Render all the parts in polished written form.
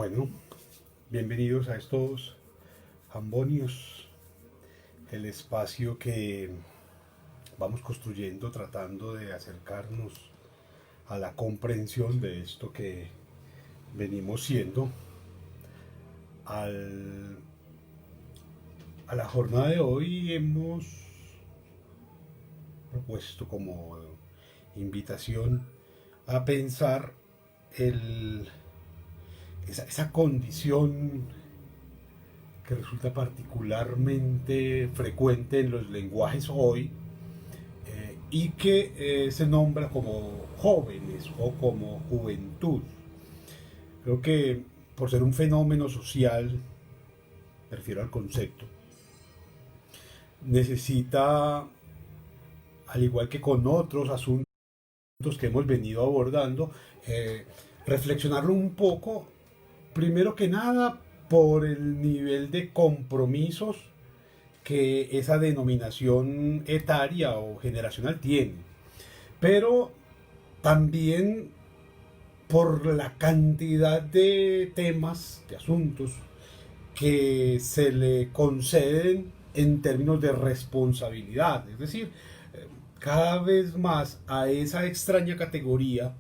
Bueno, bienvenidos a estos Ambonios, el espacio que vamos construyendo tratando de acercarnos a la comprensión de esto que venimos siendo. A la jornada de hoy hemos propuesto como invitación a pensar esa condición que resulta particularmente frecuente en los lenguajes hoy y que se nombra como jóvenes o como juventud. Creo que por ser un fenómeno social, me refiero al concepto, necesita, al igual que con otros asuntos que hemos venido abordando, reflexionarlo un poco, primero que nada, por el nivel de compromisos que esa denominación etaria o generacional tiene, pero también por la cantidad de temas, de asuntos que se le conceden en términos de responsabilidad. Es decir, cada vez más a esa extraña categoría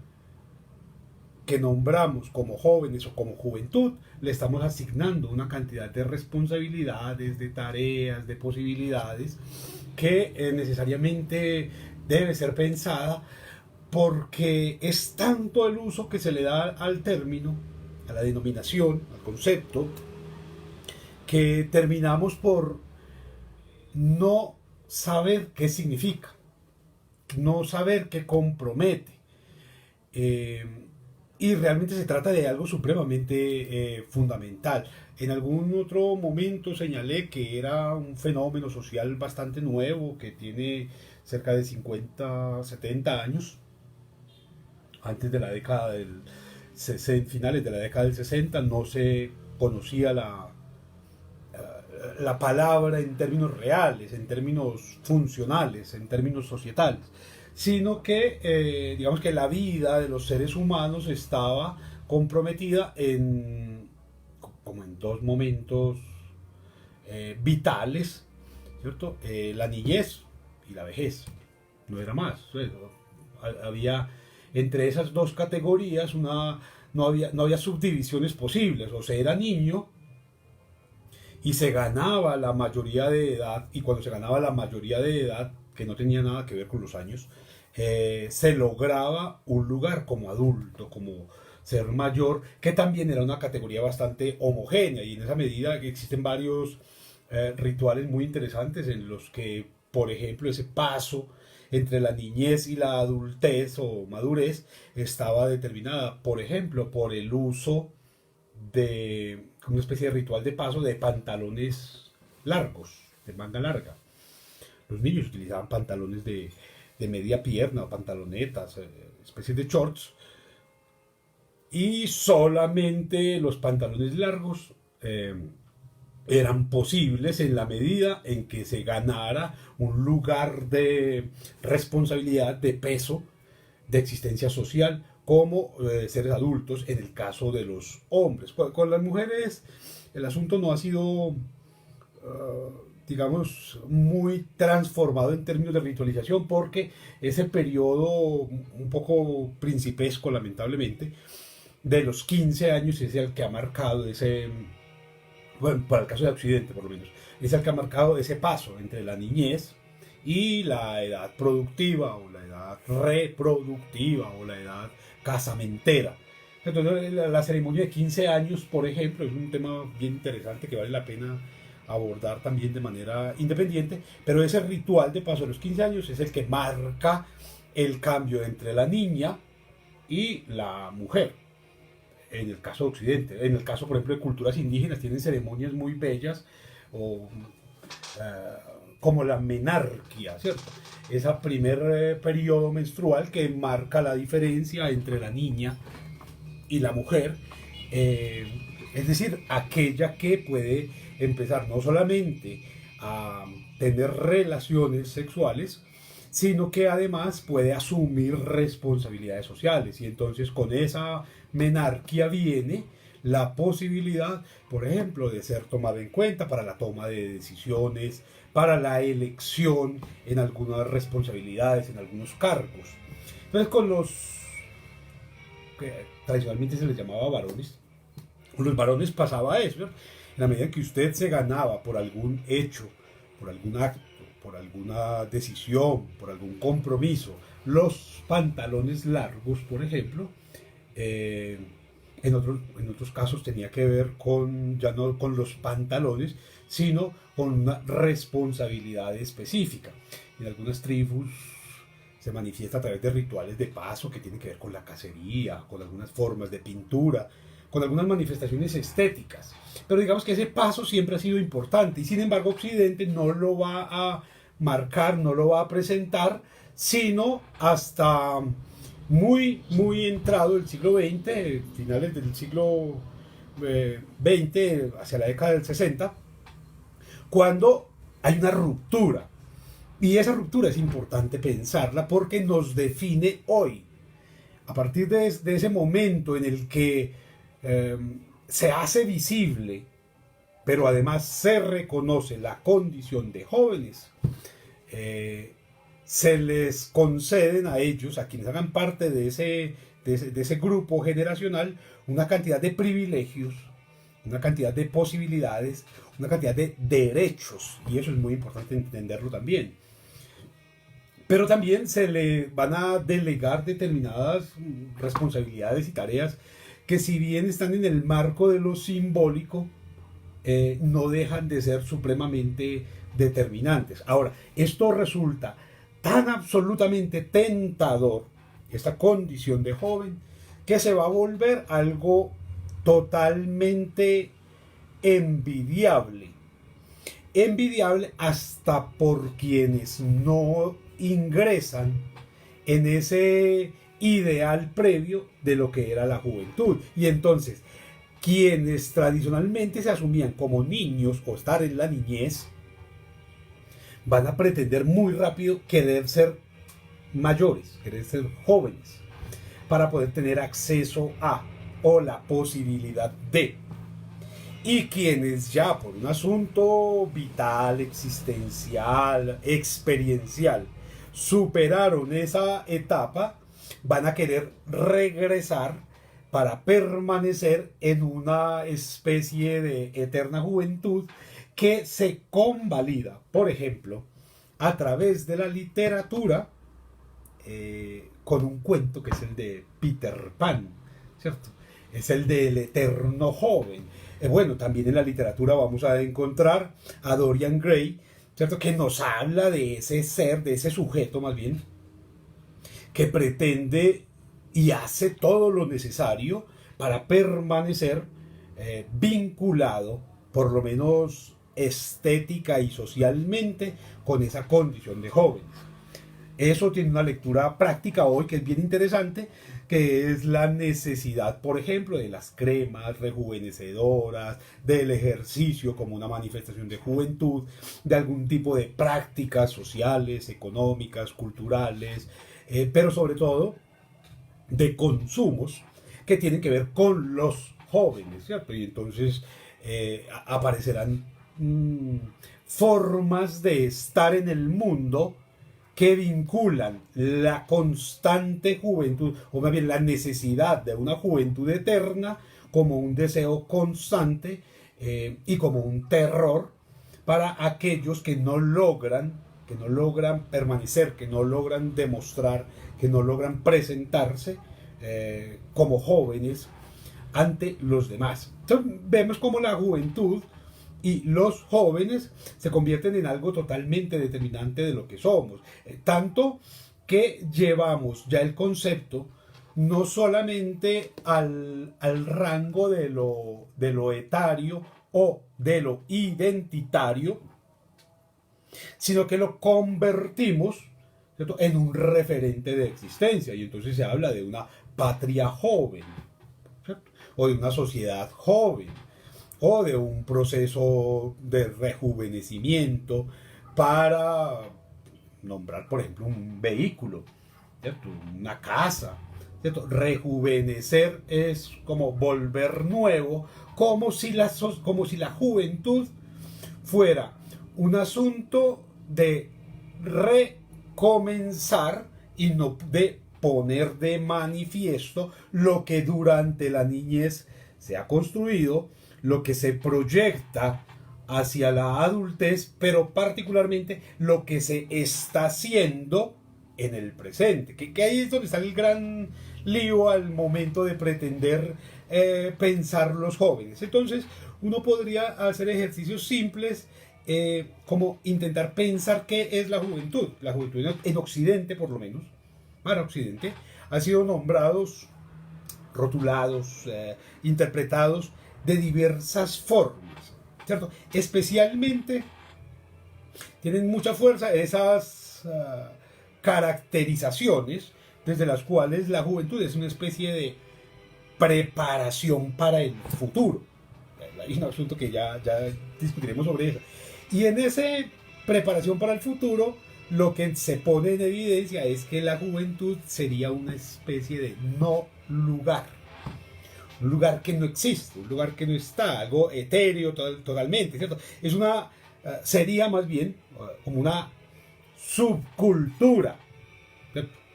que nombramos como jóvenes o como juventud, le estamos asignando una cantidad de responsabilidades, de tareas, de posibilidades que necesariamente debe ser pensada, porque es tanto el uso que se le da al término, a la denominación, al concepto, que terminamos por no saber qué significa, no saber qué compromete. Eh, y realmente se trata de algo supremamente fundamental. En algún otro momento señalé que era un fenómeno social bastante nuevo, que tiene cerca de 50, 70 años, antes de la década del finales de la década del 60 no se conocía la palabra en términos reales, en términos funcionales, en términos societales, sino que digamos que la vida de los seres humanos estaba comprometida como en dos momentos vitales, ¿cierto? La niñez y la vejez, no era más. Había entre esas dos categorías no había subdivisiones posibles, o sea, era niño y se ganaba la mayoría de edad, y cuando se ganaba la mayoría de edad, que no tenía nada que ver con los años, se lograba un lugar como adulto, como ser mayor, que también era una categoría bastante homogénea, y en esa medida existen varios rituales muy interesantes en los que, por ejemplo, ese paso entre la niñez y la adultez o madurez estaba determinada, por ejemplo, por el uso de una especie de ritual de paso de pantalones largos, de manga larga. Los niños utilizaban pantalones de media pierna o pantalonetas, especies de shorts, y solamente los pantalones largos eran posibles en la medida en que se ganara un lugar de responsabilidad, de peso, de existencia social como seres adultos en el caso de los hombres. Con las mujeres el asunto no ha sido, digamos, muy transformado en términos de ritualización, porque ese periodo un poco principesco, lamentablemente, de los 15 años es el que ha marcado ese, bueno, para el caso de Occidente por lo menos, es el que ha marcado ese paso entre la niñez y la edad productiva o la edad reproductiva o la edad casamentera. Entonces la ceremonia de 15 años, por ejemplo, es un tema bien interesante que vale la pena abordar también de manera independiente, pero ese ritual de paso de los 15 años es el que marca el cambio entre la niña y la mujer, en el caso de Occidente. En el caso, por ejemplo, de culturas indígenas, tienen ceremonias muy bellas, o como la menarquia, ¿cierto? Ese primer periodo menstrual que marca la diferencia entre la niña y la mujer, es decir, aquella que puede empezar no solamente a tener relaciones sexuales, sino que además puede asumir responsabilidades sociales. Y entonces con esa menarquia viene la posibilidad, por ejemplo, de ser tomado en cuenta para la toma de decisiones, para la elección en algunas responsabilidades, en algunos cargos. Entonces, con los que tradicionalmente se les llamaba varones, con los varones pasaba eso, ¿no? En la medida en que usted se ganaba por algún hecho, por algún acto, por alguna decisión, por algún compromiso, los pantalones largos, por ejemplo, eh, en otros casos tenía que ver con, ya no con los pantalones, sino con una responsabilidad específica. En algunas tribus se manifiesta a través de rituales de paso que tienen que ver con la cacería, con algunas formas de pintura, con algunas manifestaciones estéticas. Pero digamos que ese paso siempre ha sido importante y sin embargo Occidente no lo va a marcar, no lo va a presentar, sino hasta muy entrado el siglo XX, finales del siglo XX, hacia la década del 60, cuando hay una ruptura. Y esa ruptura es importante pensarla porque nos define hoy. A partir de ese momento en el que se hace visible, pero además se reconoce la condición de jóvenes, se les conceden a ellos, a quienes hagan parte de ese grupo generacional, una cantidad de privilegios, una cantidad de posibilidades, una cantidad de derechos, y eso es muy importante entenderlo también. Pero también se le van a delegar determinadas responsabilidades y tareas que, si bien están en el marco de lo simbólico, no dejan de ser supremamente determinantes. Ahora, esto resulta tan absolutamente tentador, esta condición de joven, que se va a volver algo totalmente envidiable. Envidiable hasta por quienes no ingresan en ese ideal previo de lo que era la juventud. Y entonces, quienes tradicionalmente se asumían como niños o estar en la niñez, van a pretender muy rápido querer ser mayores, querer ser jóvenes, para poder tener acceso a o la posibilidad de. Y quienes ya por un asunto vital, existencial, experiencial, superaron esa etapa, van a querer regresar para permanecer en una especie de eterna juventud que se convalida, por ejemplo, a través de la literatura, con un cuento que es el de Peter Pan, ¿cierto? Es el del eterno joven. Bueno, también en la literatura vamos a encontrar a Dorian Gray, ¿cierto? Que nos habla de ese ser, de ese sujeto más bien, que pretende y hace todo lo necesario para permanecer vinculado, por lo menos estética y socialmente, con esa condición de jóvenes. Eso tiene una lectura práctica hoy que es bien interesante, que es la necesidad, por ejemplo, de las cremas rejuvenecedoras, del ejercicio como una manifestación de juventud, de algún tipo de prácticas sociales, económicas, culturales, pero sobre todo de consumos que tienen que ver con los jóvenes, ¿cierto? Y entonces aparecerán formas de estar en el mundo que vinculan la constante juventud, o más bien la necesidad de una juventud eterna, como un deseo constante y como un terror para aquellos que no logran permanecer, que no logran demostrar, que no logran presentarse como jóvenes ante los demás. Entonces vemos como la juventud y los jóvenes se convierten en algo totalmente determinante de lo que somos. Tanto que llevamos ya el concepto no solamente al rango de lo etario o de lo identitario, sino que lo convertimos, ¿cierto?, en un referente de existencia. Y entonces se habla de una patria joven, ¿cierto?, o de una sociedad joven, o de un proceso de rejuvenecimiento para nombrar, por ejemplo, un vehículo, ¿cierto?, una casa, ¿cierto? Rejuvenecer es como volver nuevo, como si la juventud fuera un asunto de recomenzar y no de poner de manifiesto lo que durante la niñez se ha construido, lo que se proyecta hacia la adultez, pero particularmente lo que se está haciendo en el presente, que ahí es donde está el gran lío al momento de pretender pensar los jóvenes. Entonces, uno podría hacer ejercicios simples como intentar pensar qué es la juventud. La juventud en Occidente, por lo menos, para Occidente, ha sido nombrados, rotulados, interpretados de diversas formas, ¿cierto? Especialmente tienen mucha fuerza esas caracterizaciones desde las cuales la juventud es una especie de preparación para el futuro. Hay un asunto que ya discutiremos sobre eso. Y en esa preparación para el futuro, lo que se pone en evidencia es que la juventud sería una especie de no lugar. Un lugar que no existe, un lugar que no está, algo etéreo totalmente, ¿cierto? Sería más bien como una subcultura.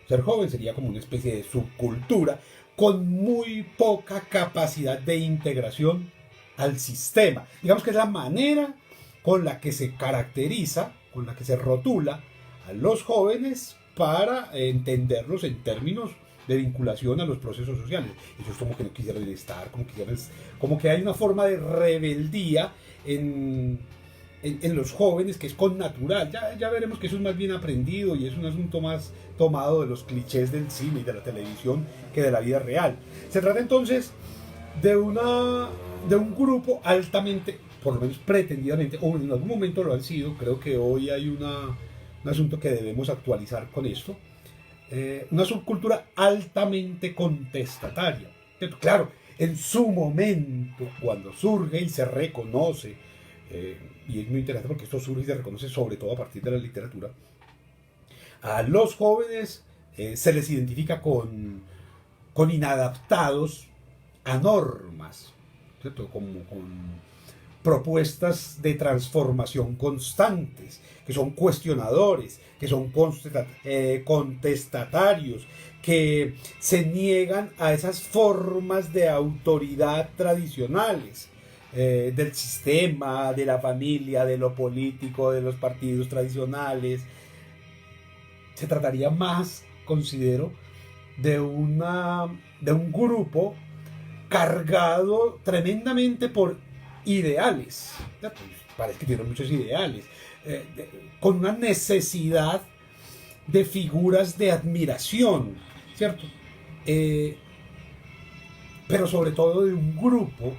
Ser joven sería como una especie de subcultura con muy poca capacidad de integración al sistema. Digamos que es la manera con la que se caracteriza, con la que se rotula a los jóvenes para entenderlos en términos de vinculación a los procesos sociales. Ellos como que no quisieran estar, como que hay una forma de rebeldía en los jóvenes que es connatural. Ya veremos que eso es más bien aprendido y es un asunto más tomado de los clichés del cine y de la televisión que de la vida real. Se trata entonces de un grupo altamente, por lo menos pretendidamente, o en algún momento lo han sido, creo que hoy hay un asunto que debemos actualizar con esto, una subcultura altamente contestataria. Claro, en su momento, cuando surge y se reconoce, y es muy interesante porque esto surge y se reconoce sobre todo a partir de la literatura, a los jóvenes se les identifica con inadaptados a normas, ¿cierto? Como con propuestas de transformación constantes, que son cuestionadores, que son contestatarios, que se niegan a esas formas de autoridad tradicionales del sistema, de la familia, de lo político, de los partidos tradicionales. Se trataría más, considero, de un grupo cargado tremendamente por ideales. Parece que tienen muchos ideales, con una necesidad de figuras de admiración, ¿cierto? Pero sobre todo de un grupo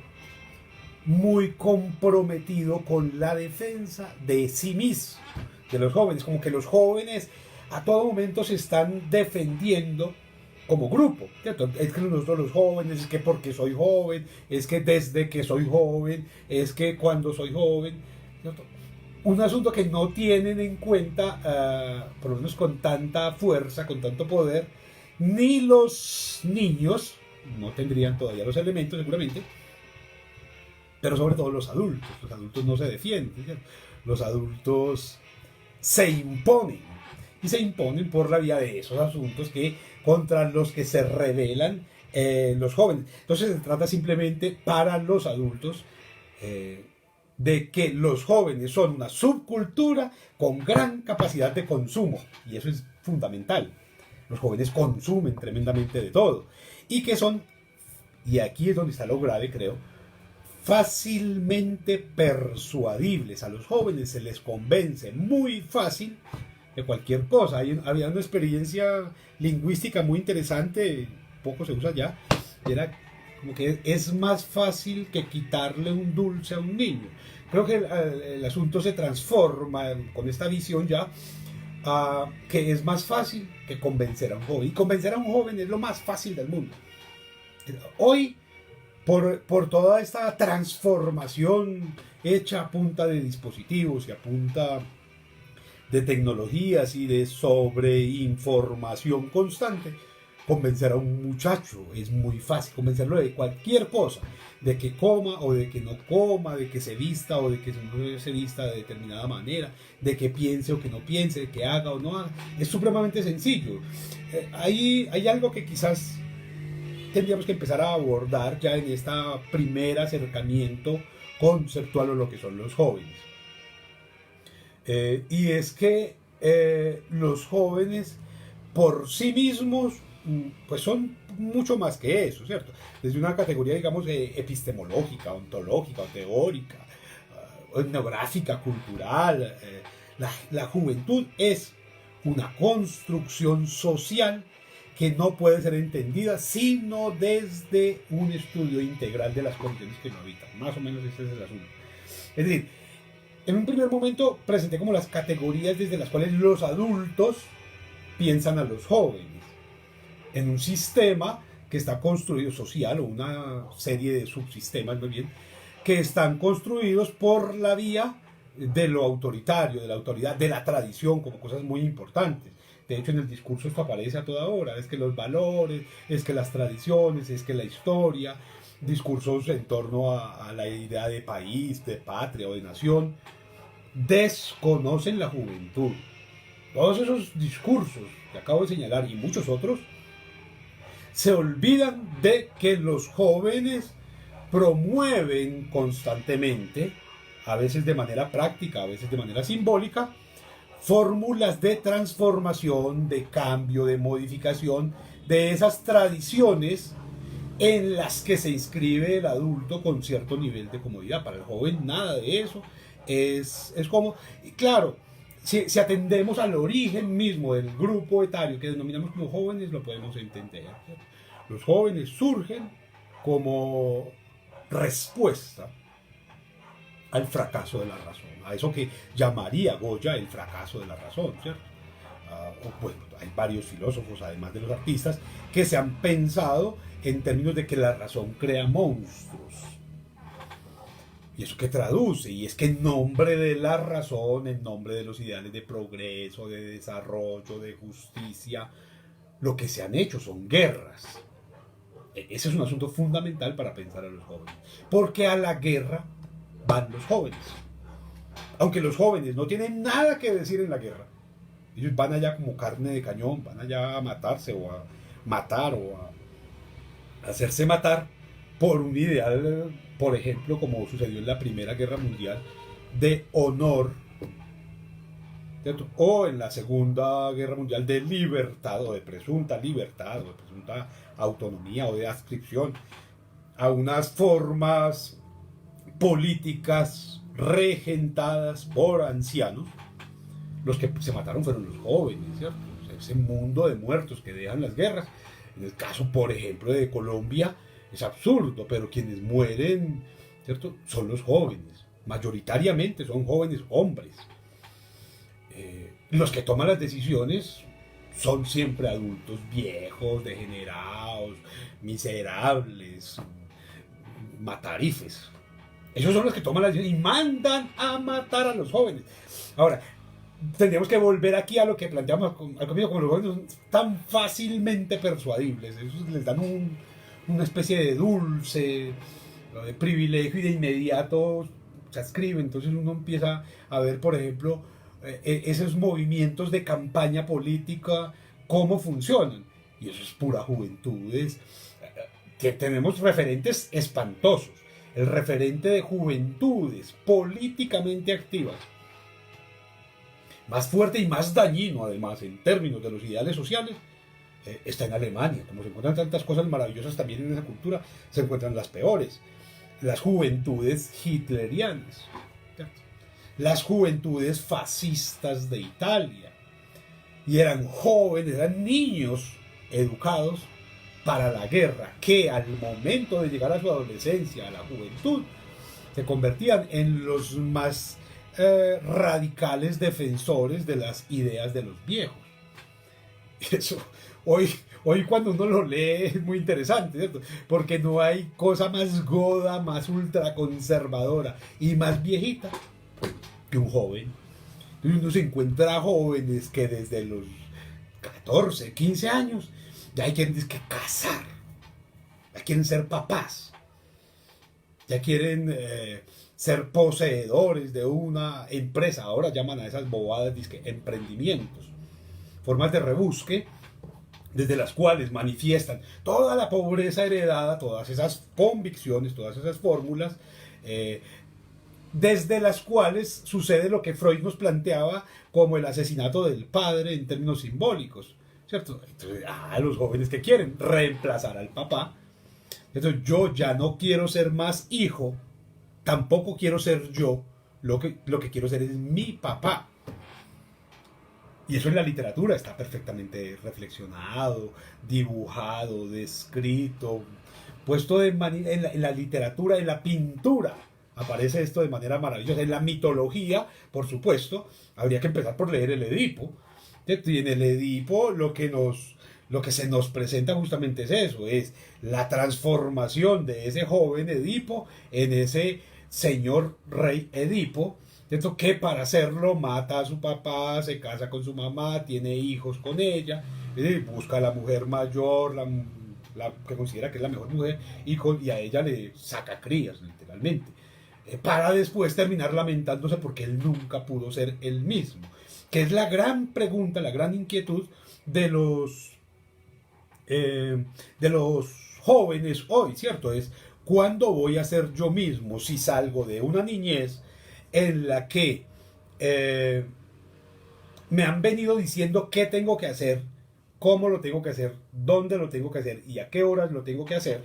muy comprometido con la defensa de sí mismo, de los jóvenes, como que los jóvenes a todo momento se están defendiendo como grupo, ¿cierto? Es que nosotros los jóvenes, es que porque soy joven, es que desde que soy joven, es que cuando soy joven, ¿cierto? Un asunto que no tienen en cuenta, por lo menos con tanta fuerza, con tanto poder, ni los niños, no tendrían todavía los elementos seguramente, pero sobre todo los adultos no se defienden, ¿cierto? Los adultos se imponen, y se imponen por la vía de esos asuntos contra los que se rebelan los jóvenes. Entonces se trata simplemente para los adultos de que los jóvenes son una subcultura con gran capacidad de consumo, y eso es fundamental. Los jóvenes consumen tremendamente de todo, y que son, y aquí es donde está lo grave, creo, fácilmente persuadibles. A los jóvenes se les convence muy fácil de cualquier cosa. Había una experiencia lingüística muy interesante, poco se usa ya, era como que es más fácil que quitarle un dulce a un niño. Creo que el asunto se transforma con esta visión ya, que es más fácil que convencer a un joven. Y convencer a un joven es lo más fácil del mundo. Hoy, por toda esta transformación hecha a punta de dispositivos y a punta de tecnologías y de sobreinformación constante, convencer a un muchacho, es muy fácil convencerlo de cualquier cosa, de que coma o de que no coma, de que se vista o de que no se vista de determinada manera, de que piense o que no piense, de que haga o no haga. Es supremamente sencillo. Hay algo que quizás tendríamos que empezar a abordar ya en este primer acercamiento conceptual a lo que son los jóvenes. Y es que los jóvenes por sí mismos pues son mucho más que eso, ¿cierto? Desde una categoría, digamos, epistemológica, ontológica, o teórica, etnográfica, cultural. La juventud es una construcción social que no puede ser entendida sino desde un estudio integral de las condiciones que lo habitan. Más o menos ese es el asunto. Es decir, en un primer momento presenté como las categorías desde las cuales los adultos piensan a los jóvenes en un sistema que está construido social, o una serie de subsistemas, muy bien, que están construidos por la vía de lo autoritario, de la autoridad, de la tradición, como cosas muy importantes. De hecho, en el discurso esto aparece a toda hora, es que los valores, es que las tradiciones, es que la historia, discursos en torno a la idea de país, de patria o de nación, desconocen la juventud. Todos esos discursos que acabo de señalar y muchos otros se olvidan de que los jóvenes promueven constantemente, a veces de manera práctica, a veces de manera simbólica, fórmulas de transformación, de cambio, de modificación de esas tradiciones en las que se inscribe el adulto con cierto nivel de comodidad. Para el joven nada de eso es como, y claro, si atendemos al origen mismo del grupo etario que denominamos como jóvenes, lo podemos entender. Los jóvenes surgen como respuesta al fracaso de la razón, a eso que llamaría Goya el fracaso de la razón, ¿cierto? Bueno, hay varios filósofos, además de los artistas, que se han pensado en términos de que la razón crea monstruos. ¿Y eso qué traduce? Y es que en nombre de la razón, en nombre de los ideales de progreso, de desarrollo, de justicia, lo que se han hecho son guerras. Ese es un asunto fundamental para pensar a los jóvenes. Porque a la guerra van los jóvenes. Aunque los jóvenes no tienen nada que decir en la guerra. Ellos van allá como carne de cañón, van allá a matarse o a matar o a hacerse matar por un ideal, por ejemplo, como sucedió en la Primera Guerra Mundial, de honor, ¿cierto? O en la Segunda Guerra Mundial de libertad, o de presunta libertad, o de presunta autonomía, o de adscripción a unas formas políticas regentadas por ancianos. Los que se mataron fueron los jóvenes, ¿cierto? O sea, ese mundo de muertos que dejan las guerras. En el caso, por ejemplo, de Colombia, es absurdo, pero quienes mueren, ¿cierto?, son los jóvenes. Mayoritariamente son jóvenes hombres. Los que toman las decisiones son siempre adultos viejos, degenerados, miserables, matarifes. Ellos son los que toman las decisiones y mandan a matar a los jóvenes. Ahora, tendríamos que volver aquí a lo que planteamos al comienzo, como los jóvenes son tan fácilmente persuadibles. Ellos les dan una especie de dulce, de privilegio, y de inmediato se adscribe. Entonces uno empieza a ver, por ejemplo, esos movimientos de campaña política, cómo funcionan. Y eso es pura juventud. Que tenemos referentes espantosos. El referente de juventudes políticamente activas, más fuerte y más dañino además en términos de los ideales sociales, está en Alemania. Como se encuentran tantas cosas maravillosas también en esa cultura, se encuentran las peores. Las juventudes hitlerianas, ¿cierto? Las juventudes fascistas de Italia. Y eran jóvenes, eran niños educados para la guerra, que al momento de llegar a su adolescencia, a la juventud, se convertían en los más radicales defensores de las ideas de los viejos. Eso, hoy cuando uno lo lee es muy interesante, ¿cierto? Porque no hay cosa más goda, más ultraconservadora y más viejita que un joven. Entonces uno se encuentra jóvenes que desde los 14, 15 años Ya hay quien dice que casar, ya quieren ser papás, ya quieren ser poseedores de una empresa. Ahora llaman a esas bobadas dizque emprendimientos, formas de rebusque desde las cuales manifiestan toda la pobreza heredada, todas esas convicciones, todas esas fórmulas, eh, desde las cuales sucede lo que Freud nos planteaba como el asesinato del padre en términos simbólicos, ¿cierto? Entonces, los jóvenes que quieren reemplazar al papá. Entonces, yo ya no quiero ser más hijo, tampoco quiero ser yo, lo que quiero ser es mi papá. Y eso en la literatura está perfectamente reflexionado, dibujado, descrito, puesto en la literatura, en la pintura. Aparece esto de manera maravillosa. En la mitología, por supuesto, habría que empezar por leer el Edipo. Y en el Edipo lo que se nos presenta justamente es eso, es la transformación de ese joven Edipo en ese señor rey Edipo, ¿cierto? Que para hacerlo mata a su papá, se casa con su mamá, tiene hijos con ella, busca a la mujer mayor, la que considera que es la mejor mujer, y a ella le saca crías, literalmente. Para después terminar lamentándose porque él nunca pudo ser él mismo. Que es la gran pregunta, la gran inquietud de los jóvenes hoy, ¿cierto? Es, ¿cuándo voy a ser yo mismo si salgo de una niñez en la que me han venido diciendo qué tengo que hacer, cómo lo tengo que hacer, dónde lo tengo que hacer y a qué horas lo tengo que hacer,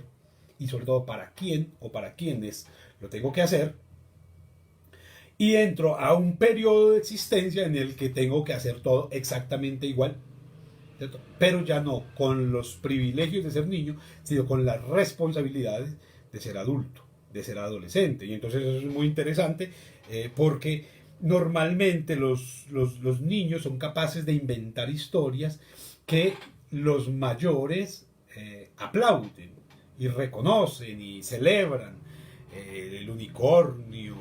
y sobre todo para quién o para quiénes lo tengo que hacer, y entro a un periodo de existencia en el que tengo que hacer todo exactamente igual, ¿cierto? Pero ya no con los privilegios de ser niño, sino con las responsabilidades de ser adulto, de ser adolescente. Y entonces eso es muy interesante porque normalmente los niños son capaces de inventar historias que los mayores aplauden y reconocen y celebran. El unicornio,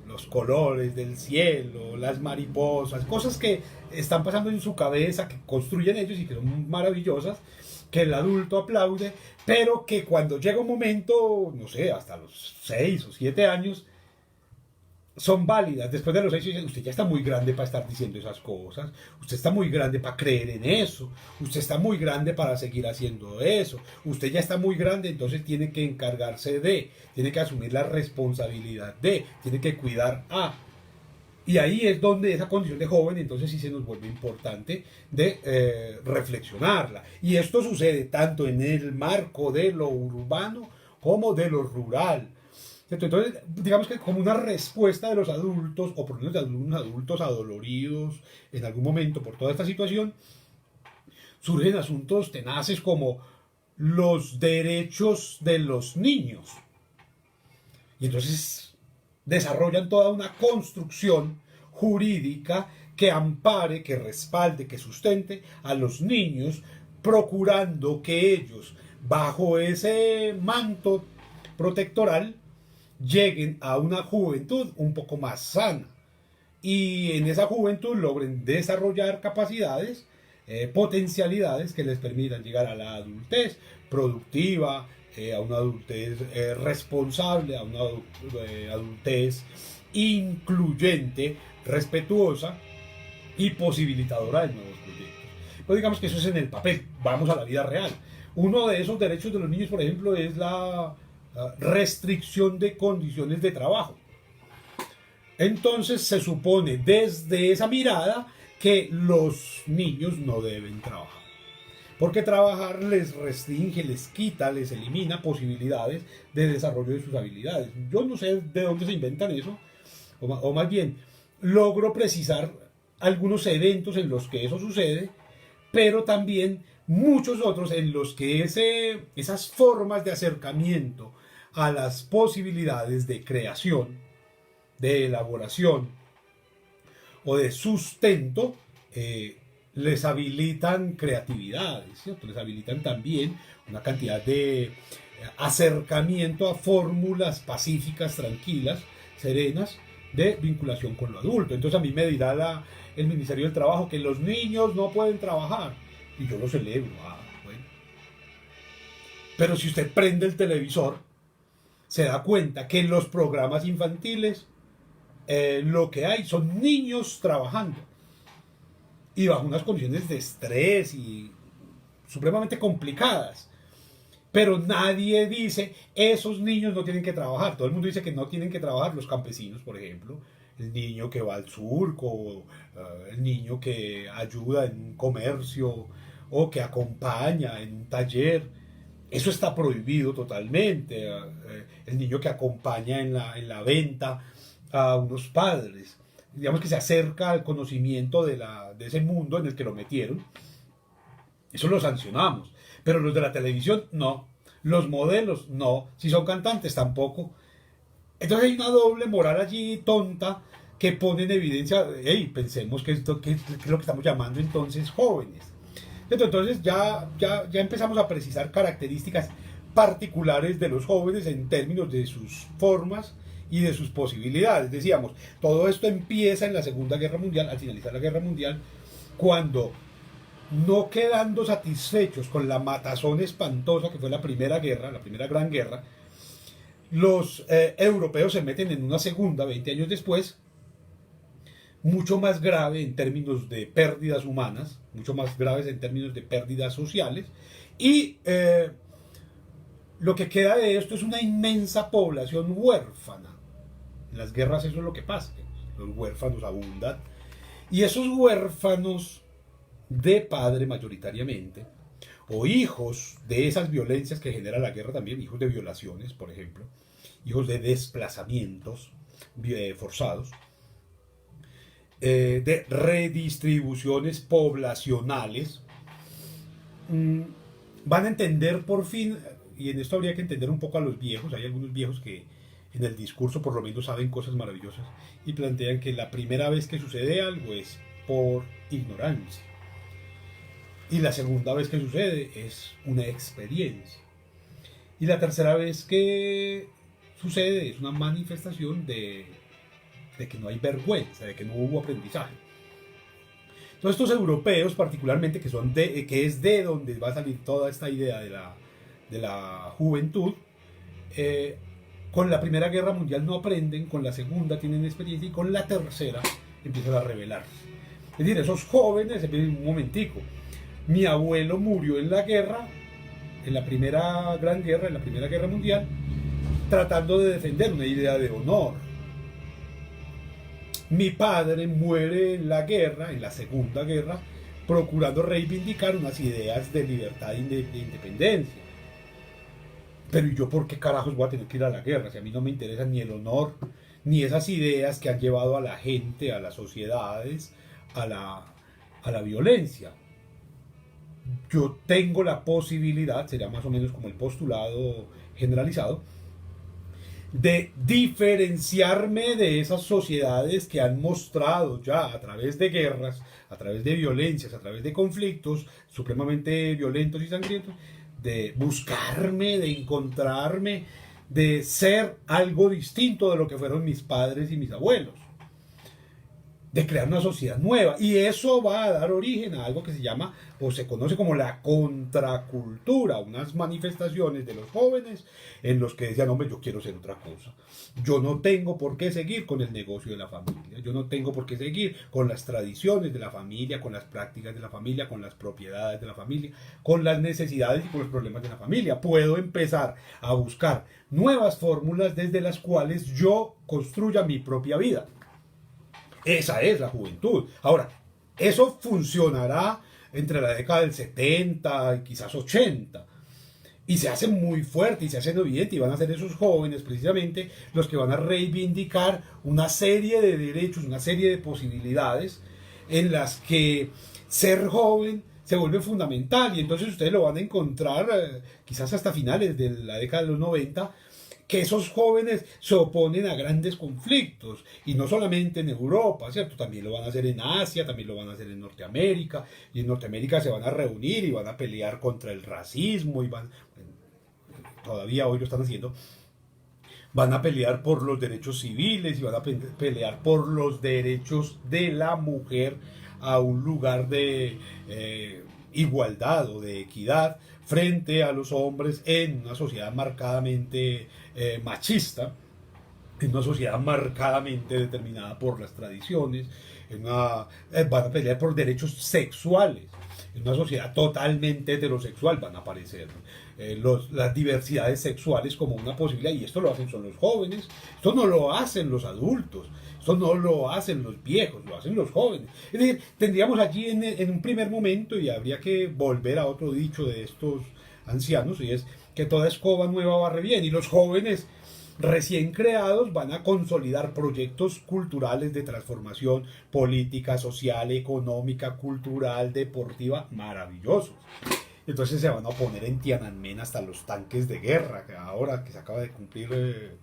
los colores del cielo, las mariposas, cosas que están pasando en su cabeza, que construyen ellos y que son maravillosas, que el adulto aplaude, pero que cuando llega un momento, no sé, hasta los 6 o 7 años, son válidas. Después de los 6 años, usted ya está muy grande para estar diciendo esas cosas, usted está muy grande para creer en eso, usted está muy grande para seguir haciendo eso, usted ya está muy grande, entonces tiene que encargarse tiene que asumir la responsabilidad tiene que cuidar a. Y ahí es donde esa condición de joven entonces sí se nos vuelve importante de reflexionarla. Y esto sucede tanto en el marco de lo urbano como de lo rural. Entonces, digamos que como una respuesta de los adultos, o por lo menos de algunos adultos adoloridos en algún momento por toda esta situación, surgen asuntos tenaces como los derechos de los niños. Y entonces desarrollan toda una construcción jurídica que ampare, que respalde, que sustente a los niños, procurando que ellos, bajo ese manto protectoral, lleguen a una juventud un poco más sana y en esa juventud logren desarrollar capacidades, potencialidades que les permitan llegar a la adultez productiva, a una adultez responsable, a una adultez incluyente, respetuosa y posibilitadora de nuevos proyectos. Pues digamos que eso es en el papel, vamos a la vida real. Uno de esos derechos de los niños, por ejemplo, es la restricción de condiciones de trabajo. Entonces se supone desde esa mirada que los niños no deben trabajar, porque trabajar les restringe, les quita, les elimina posibilidades de desarrollo de sus habilidades. Yo no sé de dónde se inventan eso, o más bien logro precisar algunos eventos en los que eso sucede, pero también muchos otros en los que esas formas de acercamiento a las posibilidades de creación, de elaboración o de sustento les habilitan creatividades, ¿cierto? Les habilitan también una cantidad de acercamiento a fórmulas pacíficas, tranquilas, serenas, de vinculación con lo adulto. Entonces a mí me dirá el Ministerio del Trabajo que los niños no pueden trabajar, y yo lo celebro. Pero si usted prende el televisor, se da cuenta que en los programas infantiles lo que hay son niños trabajando y bajo unas condiciones de estrés y supremamente complicadas. Pero nadie dice, esos niños no tienen que trabajar. Todo el mundo dice que no tienen que trabajar los campesinos, por ejemplo. El niño que va al surco, el niño que ayuda en un comercio o que acompaña en un taller. Eso está prohibido totalmente. El niño que acompaña en la venta a unos padres. Digamos que se acerca al conocimiento de ese mundo en el que lo metieron. Eso lo sancionamos. Pero los de la televisión, no. Los modelos, no. Si son cantantes, tampoco. Entonces hay una doble moral allí tonta que pone en evidencia, hey, pensemos que esto que es lo que estamos llamando entonces jóvenes. Entonces ya empezamos a precisar características particulares de los jóvenes en términos de sus formas y de sus posibilidades. Decíamos, todo esto empieza en la Segunda Guerra Mundial, al finalizar la Guerra Mundial, cuando no quedando satisfechos con la matazón espantosa que fue la primera guerra, la primera gran guerra, los europeos se meten en una segunda, 20 años después, mucho más grave en términos de pérdidas humanas, mucho más graves en términos de pérdidas sociales, y lo que queda de esto es una inmensa población huérfana. En las guerras eso es lo que pasa, los huérfanos abundan, y esos huérfanos de padre mayoritariamente, o hijos de esas violencias que genera la guerra también, hijos de violaciones, por ejemplo, hijos de desplazamientos forzados, de redistribuciones poblacionales, van a entender por fin, y en esto habría que entender un poco a los viejos, hay algunos viejos que en el discurso por lo menos saben cosas maravillosas y plantean que la primera vez que sucede algo es por ignorancia y la segunda vez que sucede es una experiencia y la tercera vez que sucede es una manifestación de que no hay vergüenza, de que no hubo aprendizaje. Entonces estos europeos particularmente, que es de donde va a salir toda esta idea de la juventud, con la Primera Guerra Mundial no aprenden, con la Segunda tienen experiencia y con la tercera empiezan a rebelarse. Es decir, esos jóvenes, un momentico, mi abuelo murió en la guerra, en la Primera Gran Guerra, en la Primera Guerra Mundial, tratando de defender una idea de honor. Mi padre muere en la guerra, en la Segunda Guerra, procurando reivindicar unas ideas de libertad y de independencia. Pero ¿y yo por qué carajos voy a tener que ir a la guerra? Si a mí no me interesa ni el honor, ni esas ideas que han llevado a la gente, a las sociedades, a la violencia. Yo tengo la posibilidad, sería más o menos como el postulado generalizado, de diferenciarme de esas sociedades que han mostrado ya a través de guerras, a través de violencias, a través de conflictos supremamente violentos y sangrientos, de buscarme, de encontrarme, de ser algo distinto de lo que fueron mis padres y mis abuelos, de crear una sociedad nueva. Y eso va a dar origen a algo que se llama, o se conoce como la contracultura, unas manifestaciones de los jóvenes en los que decían, hombre, yo quiero ser otra cosa. Yo no tengo por qué seguir con el negocio de la familia, yo no tengo por qué seguir con las tradiciones de la familia, con las prácticas de la familia, con las propiedades de la familia, con las necesidades y con los problemas de la familia. Puedo empezar a buscar nuevas fórmulas desde las cuales yo construya mi propia vida. Esa es la juventud. Ahora, eso funcionará entre la década del 70 y quizás 80. Y se hace muy fuerte y se hace evidente y van a ser esos jóvenes precisamente los que van a reivindicar una serie de derechos, una serie de posibilidades en las que ser joven se vuelve fundamental y entonces ustedes lo van a encontrar quizás hasta finales de la década de los 90 que esos jóvenes se oponen a grandes conflictos, y no solamente en Europa, ¿cierto? También lo van a hacer en Asia, también lo van a hacer en Norteamérica, y en Norteamérica se van a reunir y van a pelear contra el racismo, y todavía hoy lo están haciendo, van a pelear por los derechos civiles, y van a pelear por los derechos de la mujer a un lugar de igualdad o de equidad frente a los hombres en una sociedad marcadamente machista, en una sociedad marcadamente determinada por las tradiciones, van a pelear por derechos sexuales. En una sociedad totalmente heterosexual van a aparecer las diversidades sexuales como una posibilidad, y esto lo hacen son los jóvenes, esto no lo hacen los adultos, esto no lo hacen los viejos, lo hacen los jóvenes. Es decir, tendríamos allí en un primer momento, y habría que volver a otro dicho de estos ancianos, y es que toda escoba nueva barre bien, y los jóvenes recién creados van a consolidar proyectos culturales de transformación política, social, económica, cultural, deportiva, maravillosos. Entonces se van a oponer en Tiananmen hasta los tanques de guerra, que ahora que se acaba de cumplir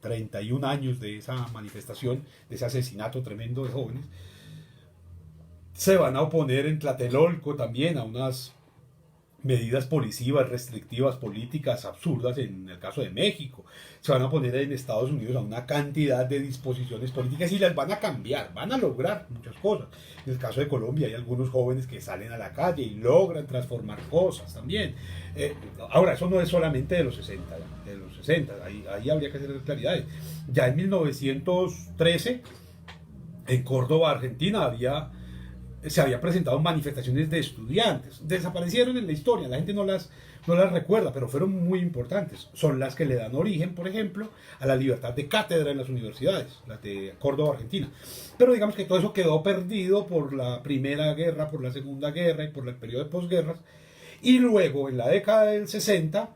31 años de esa manifestación, de ese asesinato tremendo de jóvenes. Se van a oponer en Tlatelolco también a unas medidas policivas, restrictivas, políticas absurdas en el caso de México. Se van a poner en Estados Unidos a una cantidad de disposiciones políticas y las van a cambiar, van a lograr muchas cosas. En el caso de Colombia hay algunos jóvenes que salen a la calle y logran transformar cosas también. Ahora, eso no es solamente de los 60, de los 60, ahí habría que hacer claridades. Ya en 1913, en Córdoba, Argentina, se habían presentado manifestaciones de estudiantes. Desaparecieron en la historia, la gente no las recuerda, pero fueron muy importantes. Son las que le dan origen, por ejemplo, a la libertad de cátedra en las universidades, las de Córdoba, Argentina. Pero digamos que todo eso quedó perdido por la Primera Guerra, por la Segunda Guerra y por el periodo de posguerras. Y luego, en la década del 60,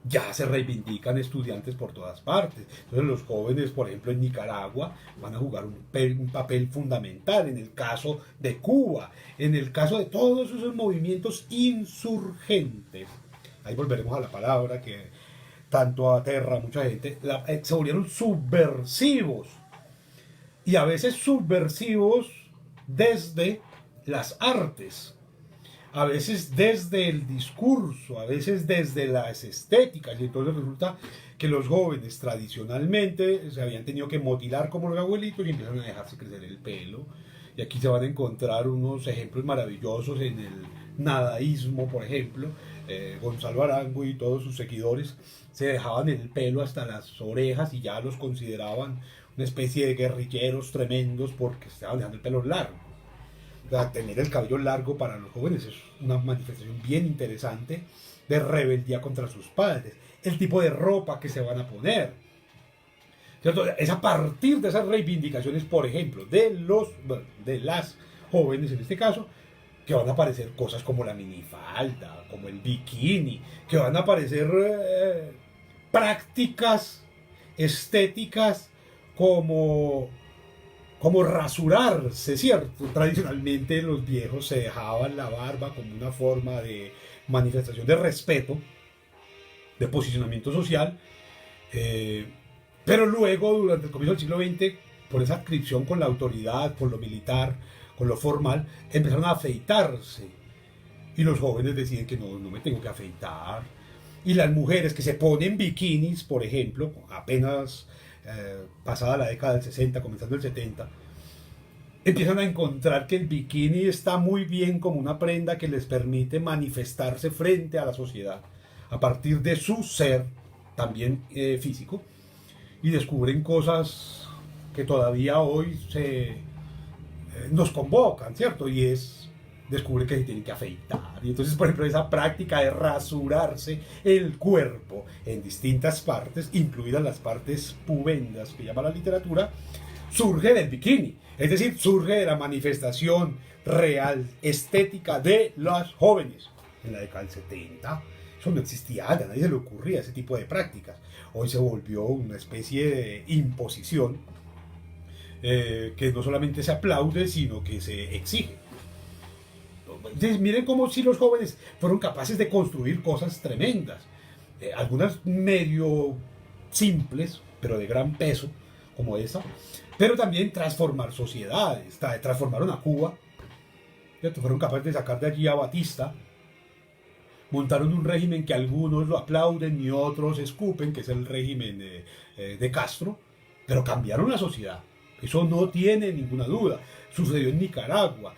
ya se reivindican estudiantes por todas partes. Entonces los jóvenes, por ejemplo, en Nicaragua, van a jugar un papel fundamental. En el caso de Cuba, en el caso de todos esos movimientos insurgentes. Ahí volveremos a la palabra que tanto aterra a mucha gente. Se volvieron subversivos. Y a veces subversivos desde las artes, a veces desde el discurso, a veces desde las estéticas, y entonces resulta que los jóvenes tradicionalmente se habían tenido que motilar como los abuelitos y empezaron a dejarse crecer el pelo. Y aquí se van a encontrar unos ejemplos maravillosos en el nadaísmo, por ejemplo. Gonzalo Arango y todos sus seguidores se dejaban el pelo hasta las orejas y ya los consideraban una especie de guerrilleros tremendos porque se estaban dejando el pelo largo. Tener el cabello largo para los jóvenes es una manifestación bien interesante de rebeldía contra sus padres. El tipo de ropa que se van a poner, ¿cierto? Es a partir de esas reivindicaciones, por ejemplo, de las jóvenes en este caso, que van a aparecer cosas como la minifalda, como el bikini, que van a aparecer prácticas estéticas como rasurarse, ¿cierto? Tradicionalmente los viejos se dejaban la barba como una forma de manifestación de respeto, de posicionamiento social, pero luego, durante el comienzo del siglo XX, por esa adscripción con la autoridad, con lo militar, con lo formal, empezaron a afeitarse. Y los jóvenes deciden que no me tengo que afeitar. Y las mujeres que se ponen bikinis, por ejemplo, apenas pasada la década del 60, comenzando el 70, empiezan a encontrar que el bikini está muy bien como una prenda que les permite manifestarse frente a la sociedad a partir de su ser, también físico, y descubren cosas que todavía hoy nos convocan, ¿cierto? Y descubre que se tienen que afeitar. Y entonces, por ejemplo, esa práctica de rasurarse el cuerpo en distintas partes, incluidas las partes pubendas que llama la literatura, surge del bikini. Es decir, surge de la manifestación real, estética de los jóvenes. En la década del 70, eso no existía, a nadie se le ocurría ese tipo de prácticas. Hoy se volvió una especie de imposición que no solamente se aplaude, sino que se exige. Entonces, miren cómo si los jóvenes fueron capaces de construir cosas tremendas, algunas medio simples, pero de gran peso, como esa, pero también transformar sociedades, transformaron a Cuba, ¿cierto? Fueron capaces de sacar de allí a Batista, montaron un régimen que algunos lo aplauden y otros escupen, que es el régimen de Castro, pero cambiaron la sociedad. Eso no tiene ninguna duda. Sucedió en Nicaragua,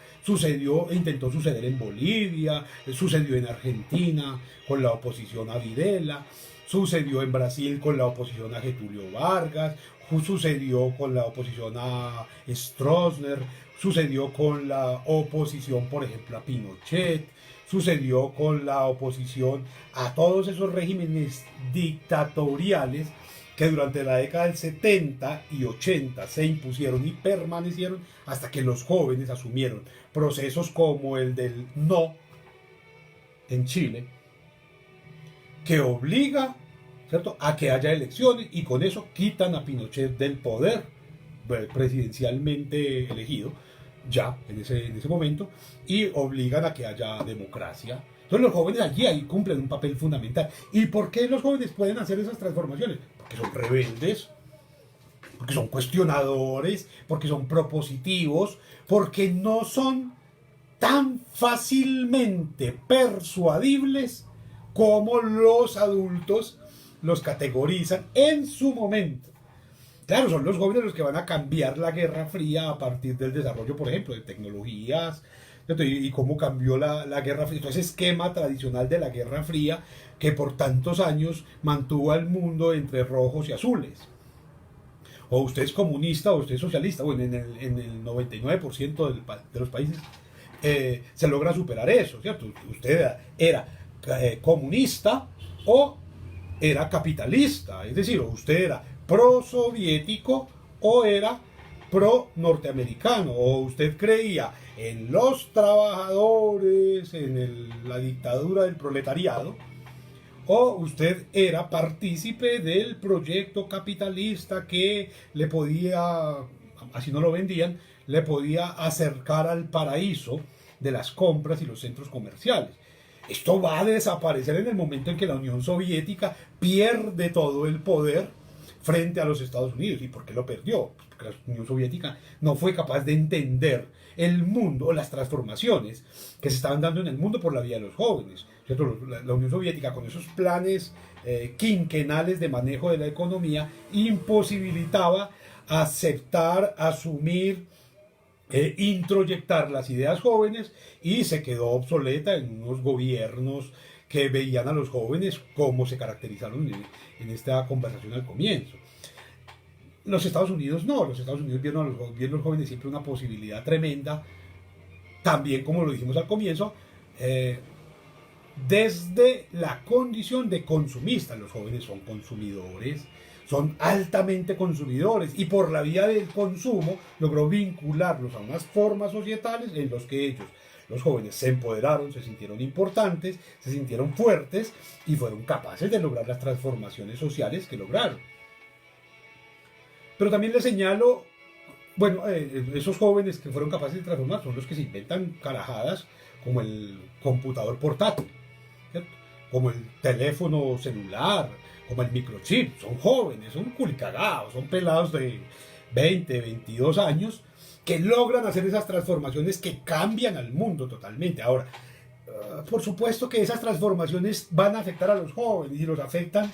intentó suceder en Bolivia, sucedió en Argentina con la oposición a Videla, sucedió en Brasil con la oposición a Getulio Vargas, sucedió con la oposición a Stroessner, sucedió con la oposición, por ejemplo, a Pinochet, sucedió con la oposición a todos esos regímenes dictatoriales que durante la década del 70 y 80 se impusieron y permanecieron hasta que los jóvenes asumieron procesos como el del no en Chile, que obliga, ¿cierto?, a que haya elecciones y con eso quitan a Pinochet del poder presidencialmente elegido ya en ese momento y obligan a que haya democracia. Entonces los jóvenes allí ahí cumplen un papel fundamental. ¿Y por qué los jóvenes pueden hacer esas transformaciones? Porque son rebeldes, porque son cuestionadores, porque son propositivos, porque no son tan fácilmente persuadibles como los adultos los categorizan en su momento. Claro, son los jóvenes los que van a cambiar la Guerra Fría a partir del desarrollo, por ejemplo, de tecnologías, y cómo cambió la Guerra Fría. Entonces, ese esquema tradicional de la Guerra Fría que por tantos años mantuvo al mundo entre rojos y azules. O usted es comunista o usted es socialista. Bueno, en el 99% de los países se logra superar eso, ¿cierto? Usted era comunista o era capitalista, es decir, usted era pro-soviético o era pro-norteamericano, o usted creía en los trabajadores, en la dictadura del proletariado, o usted era partícipe del proyecto capitalista que le podía, así no lo vendían, le podía acercar al paraíso de las compras y los centros comerciales. Esto va a desaparecer en el momento en que la Unión Soviética pierde todo el poder frente a los Estados Unidos. ¿Y por qué lo perdió? Porque la Unión Soviética no fue capaz de entender el mundo, las transformaciones que se estaban dando en el mundo por la vía de los jóvenes. ¿Cierto? La Unión Soviética, con esos planes quinquenales de manejo de la economía, imposibilitaba aceptar, asumir, introyectar las ideas jóvenes, y se quedó obsoleta en unos gobiernos que veían a los jóvenes como se caracterizaron en esta conversación al comienzo. Los Estados Unidos no, los Estados Unidos vieron a los jóvenes siempre una posibilidad tremenda, también como lo dijimos al comienzo, desde la condición de consumistas. Los jóvenes son consumidores, son altamente consumidores, y por la vía del consumo logró vincularlos a unas formas societales en los que ellos, los jóvenes, se empoderaron, se sintieron importantes, se sintieron fuertes y fueron capaces de lograr las transformaciones sociales que lograron. Pero también les señalo, bueno, esos jóvenes que fueron capaces de transformar son los que se inventan carajadas como el computador portátil, ¿cierto?, como el teléfono celular, como el microchip. Son jóvenes, son culicagados, son pelados de 20, 22 años que logran hacer esas transformaciones que cambian al mundo totalmente. Ahora, por supuesto que esas transformaciones van a afectar a los jóvenes, y los afectan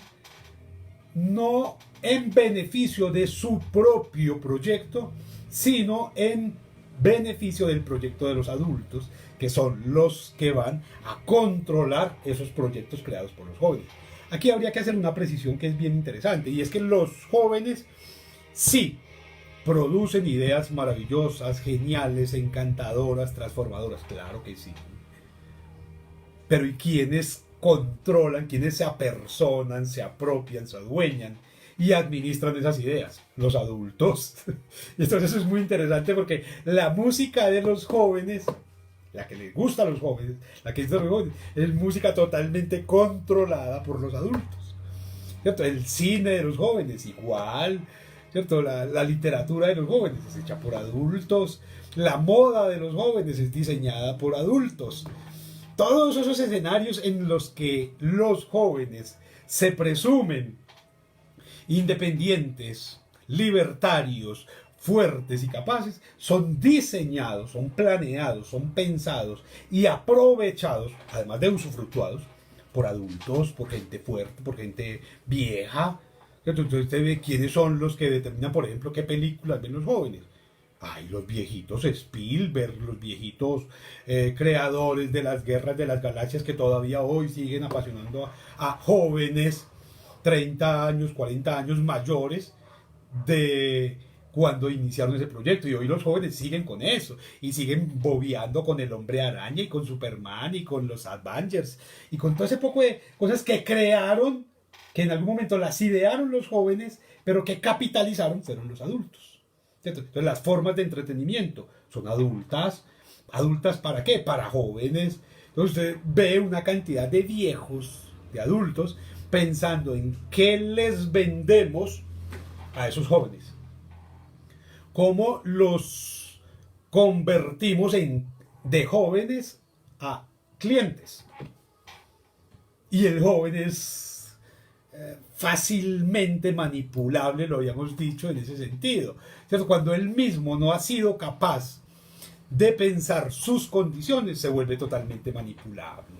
no en beneficio de su propio proyecto, sino en beneficio del proyecto de los adultos, que son los que van a controlar esos proyectos creados por los jóvenes. Aquí habría que hacer una precisión que es bien interesante, y es que los jóvenes sí producen ideas maravillosas, geniales, encantadoras, transformadoras, claro que sí. Pero ¿y quiénes controlan, quiénes se apersonan, se apropian, se adueñan y administran esas ideas? Los adultos. Y entonces eso es muy interesante, porque la música de los jóvenes, la que les gusta a los jóvenes, la que dice a los jóvenes, es música totalmente controlada por los adultos, ¿cierto? El cine de los jóvenes igual, ¿cierto? La literatura de los jóvenes es hecha por adultos, la moda de los jóvenes es diseñada por adultos. Todos esos escenarios en los que los jóvenes se presumen independientes, libertarios, fuertes y capaces, son diseñados, son planeados, son pensados y aprovechados, además de usufructuados, por adultos, por gente fuerte, por gente vieja, Entonces usted ve quiénes son los que determinan, por ejemplo, qué películas ven los jóvenes. Ay, los viejitos Spielberg, los viejitos creadores de las guerras de las galaxias que todavía hoy siguen apasionando a jóvenes 30 años, 40 años mayores de cuando iniciaron ese proyecto. Y hoy los jóvenes siguen con eso y siguen bobeando con el Hombre Araña y con Superman y con los Avengers y con todo ese poco de cosas que crearon, que en algún momento las idearon los jóvenes, pero que capitalizaron fueron los adultos. Entonces las formas de entretenimiento son adultas. ¿Adultas para qué? Para jóvenes. Entonces usted ve una cantidad de viejos, de adultos, pensando en qué les vendemos a esos jóvenes. Cómo los convertimos de jóvenes a clientes. Y el joven es fácilmente manipulable, lo habíamos dicho en ese sentido. ¿Cierto? Cuando él mismo no ha sido capaz de pensar sus condiciones, se vuelve totalmente manipulable.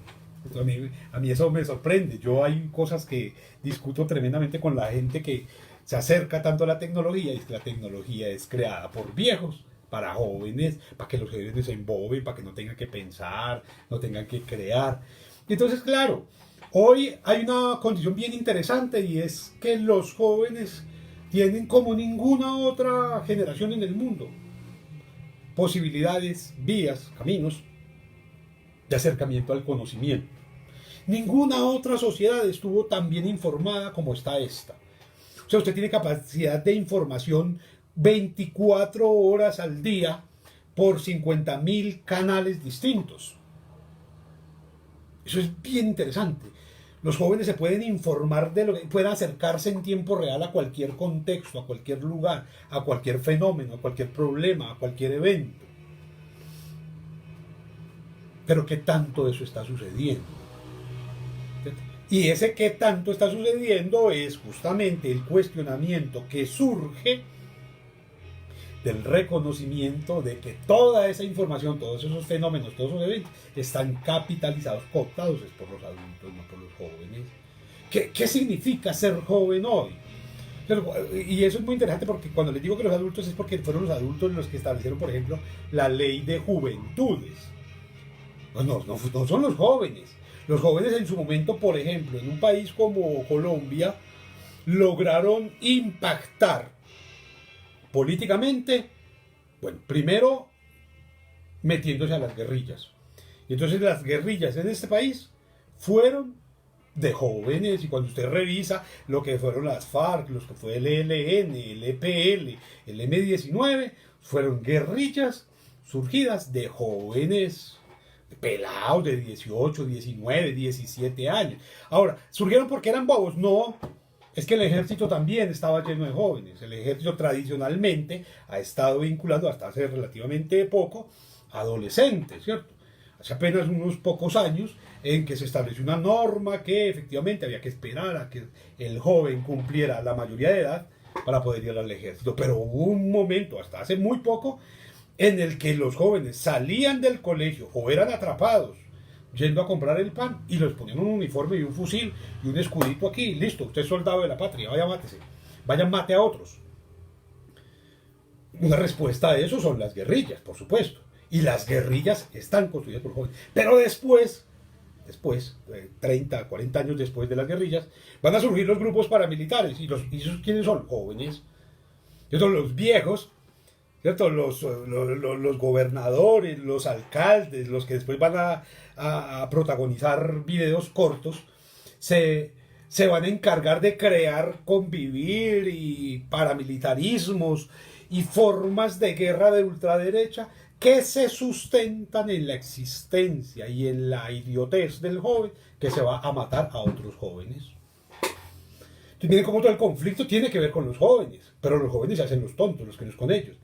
A mí eso me sorprende. Yo hay cosas que discuto tremendamente con la gente que se acerca tanto a la tecnología, y es que la tecnología es creada por viejos, para jóvenes, para que los jóvenes se emboben, para que no tengan que pensar, no tengan que crear. Y entonces, claro, hoy hay una condición bien interesante y es que los jóvenes tienen como ninguna otra generación en el mundo posibilidades, vías, caminos de acercamiento al conocimiento. Ninguna otra sociedad estuvo tan bien informada como está esta. O sea, usted tiene capacidad de información 24 horas al día por 50.000 canales distintos. Eso es bien interesante. Los jóvenes se pueden informar de lo que pueden acercarse en tiempo real a cualquier contexto, a cualquier lugar, a cualquier fenómeno, a cualquier problema, a cualquier evento. Pero ¿qué tanto eso está sucediendo? Y ese qué tanto está sucediendo es justamente el cuestionamiento que surge del reconocimiento de que toda esa información, todos esos fenómenos, todos esos eventos están capitalizados, cooptados por los adultos, no por los jóvenes. ¿Qué significa ser joven hoy? Y eso es muy interesante porque cuando les digo que los adultos es porque fueron los adultos los que establecieron, por ejemplo, la ley de juventudes. No son los jóvenes. Los jóvenes en su momento, por ejemplo, en un país como Colombia, lograron impactar políticamente, bueno, primero metiéndose a las guerrillas. Y entonces las guerrillas en este país fueron de jóvenes, y cuando usted revisa lo que fueron las FARC, los que fue el ELN, el EPL, el M-19, fueron guerrillas surgidas de jóvenes pelados de 18, 19, 17 años. Ahora, ¿surgieron porque eran bobos? No, es que el ejército también estaba lleno de jóvenes. El ejército tradicionalmente ha estado vinculado hasta hace relativamente poco a adolescentes, ¿cierto? Hace apenas unos pocos años en que se estableció una norma que efectivamente había que esperar a que el joven cumpliera la mayoría de edad para poder ir al ejército. Pero hubo un momento, hasta hace muy poco, en el que los jóvenes salían del colegio o eran atrapados yendo a comprar el pan y les ponían un uniforme y un fusil y un escudito aquí, listo, usted es soldado de la patria, vaya mátese, vaya mate a otros. Una respuesta a eso son las guerrillas, por supuesto, y las guerrillas están construidas por jóvenes, pero después 30, 40 años después de las guerrillas, van a surgir los grupos paramilitares, y esos ¿quiénes son? Jóvenes. Esos son los viejos, ¿cierto? Los gobernadores, los alcaldes, los que después van a protagonizar videos cortos, se van a encargar de crear convivir y paramilitarismos y formas de guerra de ultraderecha que se sustentan en la existencia y en la idiotez del joven que se va a matar a otros jóvenes. Entonces, miren cómo todo el conflicto tiene que ver con los jóvenes, pero los jóvenes se hacen los tontos, los que no es con ellos.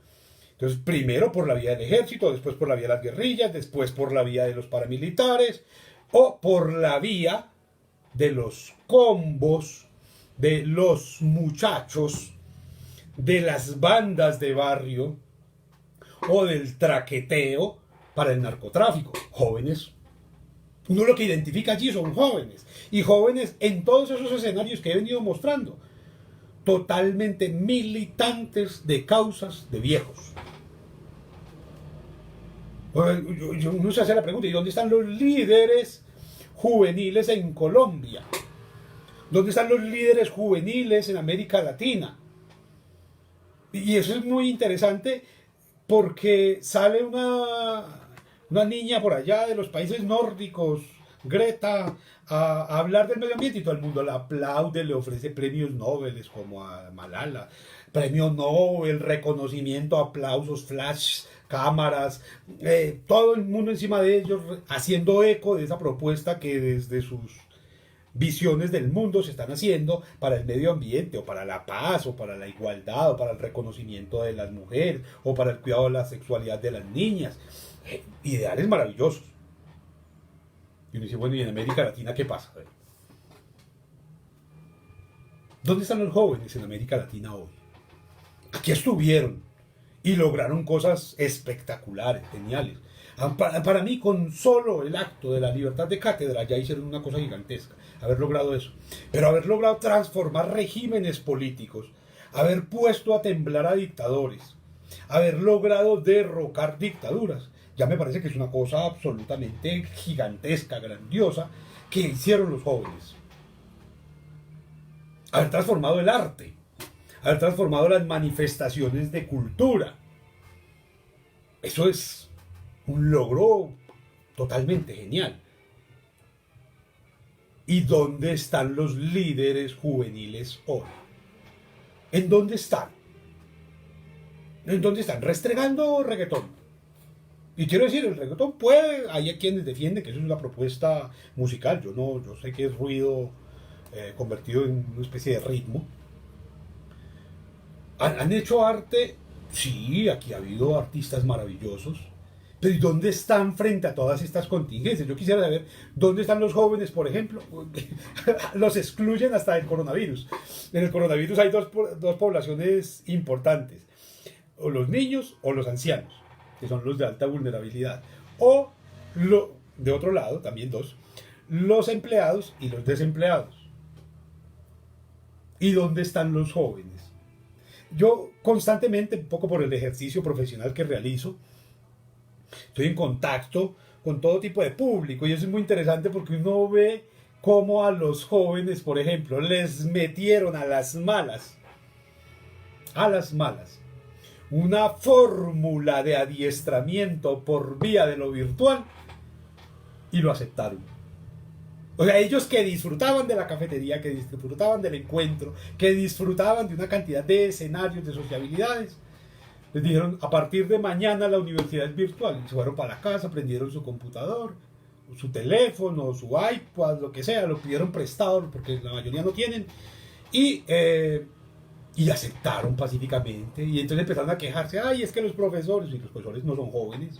Entonces, primero por la vía del ejército, después por la vía de las guerrillas, después por la vía de los paramilitares, o por la vía de los combos, de los muchachos, de las bandas de barrio, o del traqueteo para el narcotráfico. Jóvenes. Uno lo que identifica allí son jóvenes. Y jóvenes en todos esos escenarios que he venido mostrando. totalmente militantes de causas de viejos. Uno se hace la pregunta, ¿y dónde están los líderes juveniles en Colombia? ¿Dónde están los líderes juveniles en América Latina? Y eso es muy interesante porque sale una niña por allá de los países nórdicos, Greta, a hablar del medio ambiente y todo el mundo la aplaude, le ofrece premios Nobel como a Malala, premio Nobel, reconocimiento, aplausos, flash, cámaras, todo el mundo encima de ellos haciendo eco de esa propuesta que desde sus visiones del mundo se están haciendo para el medio ambiente o para la paz o para la igualdad o para el reconocimiento de las mujeres o para el cuidado de la sexualidad de las niñas. Ideales maravillosos. Y uno dice, bueno, ¿y en América Latina qué pasa? ¿Dónde están los jóvenes en América Latina hoy? Aquí estuvieron y lograron cosas espectaculares, geniales. Para mí, con solo el acto de la libertad de cátedra, ya hicieron una cosa gigantesca, haber logrado eso. Pero haber logrado transformar regímenes políticos, haber puesto a temblar a dictadores, haber logrado derrocar dictaduras, ya me parece que es una cosa absolutamente gigantesca, grandiosa, que hicieron los jóvenes. Haber transformado el arte, haber transformado las manifestaciones de cultura. Eso es un logro totalmente genial. ¿Y dónde están los líderes juveniles hoy? ¿En dónde están? ¿En dónde están? Restregando reggaetón. Y quiero decir, el reggaetón puede, hay quienes defienden que eso es una propuesta musical. Yo sé que es ruido convertido en una especie de ritmo. ¿Han hecho arte? Sí, aquí ha habido artistas maravillosos. Pero ¿y dónde están frente a todas estas contingencias? Yo quisiera saber dónde están los jóvenes, por ejemplo. Los excluyen hasta el coronavirus. En el coronavirus hay dos poblaciones importantes. O los niños o los ancianos, que son los de alta vulnerabilidad. O, de otro lado, también dos, los empleados y los desempleados. ¿Y dónde están los jóvenes? Yo constantemente, un poco por el ejercicio profesional que realizo, estoy en contacto con todo tipo de público y eso es muy interesante porque uno ve cómo a los jóvenes, por ejemplo, les metieron a las malas, una fórmula de adiestramiento por vía de lo virtual y lo aceptaron. O sea, ellos que disfrutaban de la cafetería, que disfrutaban del encuentro, que disfrutaban de una cantidad de escenarios, de sociabilidades, les dijeron, a partir de mañana la universidad es virtual. Y se fueron para la casa, prendieron su computador, su teléfono, su iPad, lo que sea, lo pidieron prestado, porque la mayoría no tienen, y aceptaron pacíficamente. Y entonces empezaron a quejarse, ay, es que los profesores no son jóvenes.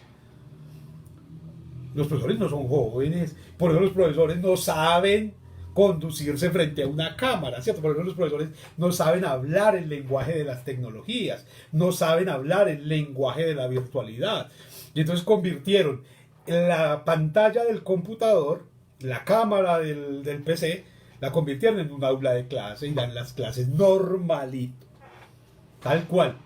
Los profesores no son jóvenes, por eso los profesores no saben conducirse frente a una cámara, ¿cierto? Por eso los profesores no saben hablar el lenguaje de las tecnologías, no saben hablar el lenguaje de la virtualidad. Y entonces convirtieron la pantalla del computador, la cámara del PC, la convirtieron en un aula de clase y dan las clases normalito, tal cual.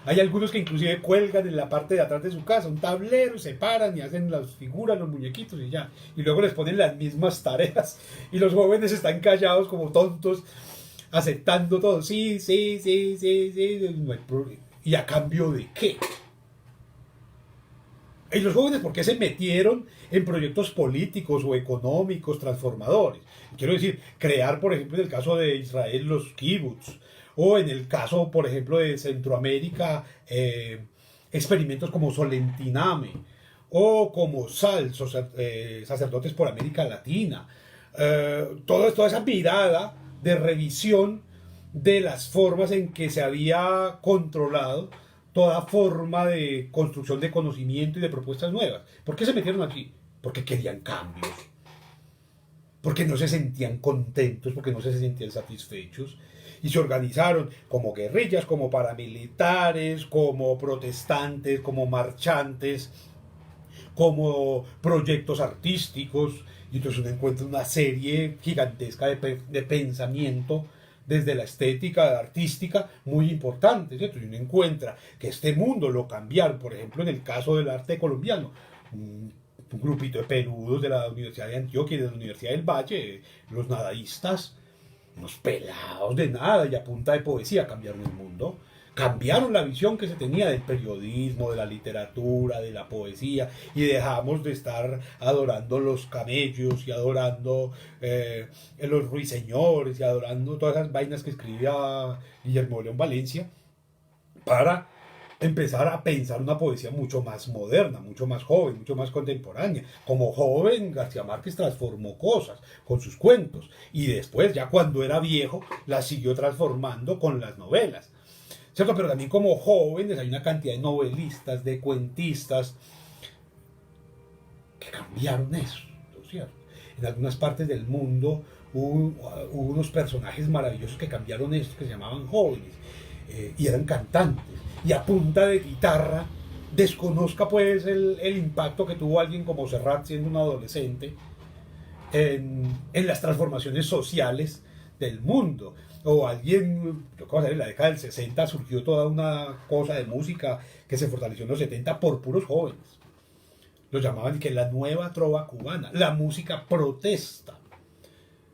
Hay algunos que inclusive cuelgan en la parte de atrás de su casa un tablero, se paran y hacen las figuras, los muñequitos y ya. Y luego les ponen las mismas tareas. Y los jóvenes están callados como tontos, aceptando todo. Sí. No hay problema. ¿Y a cambio de qué? ¿Y los jóvenes por qué se metieron en proyectos políticos o económicos transformadores? Quiero decir, crear, por ejemplo, en el caso de Israel, los kibbutz, o en el caso, por ejemplo, de Centroamérica, experimentos como Solentiname, o como SAL, Sacerdotes por América Latina. Toda esa mirada de revisión de las formas en que se había controlado toda forma de construcción de conocimiento y de propuestas nuevas. ¿Por qué se metieron aquí? Porque querían cambios. Porque no se sentían contentos, porque no se sentían satisfechos. Y se organizaron como guerrillas, como paramilitares, como protestantes, como marchantes, como proyectos artísticos. Y entonces uno encuentra una serie gigantesca de pensamiento desde la estética artística muy importantes, ¿cierto? Y uno encuentra que este mundo lo cambiaron, por ejemplo, en el caso del arte colombiano, un grupito de peludos de la Universidad de Antioquia y de la Universidad del Valle, los nadaístas, unos pelados de nada y a punta de poesía cambiaron el mundo. Cambiaron la visión que se tenía del periodismo, de la literatura, de la poesía, y dejamos de estar adorando los camellos y adorando los ruiseñores y adorando todas esas vainas que escribía Guillermo León Valencia, para empezar a pensar una poesía mucho más moderna, mucho más joven, mucho más contemporánea. Como joven, García Márquez transformó cosas con sus cuentos y después, ya cuando era viejo, las siguió transformando con las novelas. ¿Cierto? Pero también como jóvenes hay una cantidad de novelistas, de cuentistas que cambiaron eso, ¿cierto? En algunas partes del mundo hubo unos personajes maravillosos que cambiaron esto, que se llamaban jóvenes, y eran cantantes, y a punta de guitarra, desconozca pues el impacto que tuvo alguien como Serrat siendo un adolescente en las transformaciones sociales del mundo. O alguien, yo creo que en la década del 60 surgió toda una cosa de música que se fortaleció en los 70 por puros jóvenes. Lo llamaban que la nueva trova cubana, la música protesta.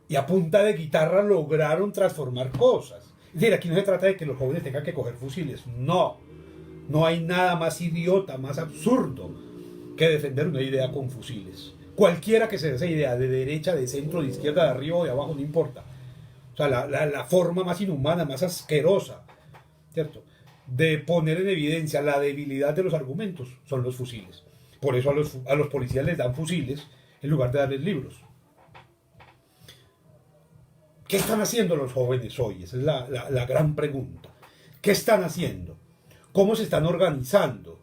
Y a punta de guitarra lograron transformar cosas. Es decir, aquí no se trata de que los jóvenes tengan que coger fusiles, no. No hay nada más idiota, más absurdo que defender una idea con fusiles. Cualquiera que sea esa idea, de derecha, de centro, de izquierda, de arriba o de abajo, no importa. O sea, la forma más inhumana, más asquerosa, ¿cierto?, de poner en evidencia la debilidad de los argumentos son los fusiles. Por eso a los policías les dan fusiles en lugar de darles libros. ¿Qué están haciendo los jóvenes hoy? Esa es la gran pregunta. ¿Qué están haciendo? ¿Cómo se están organizando?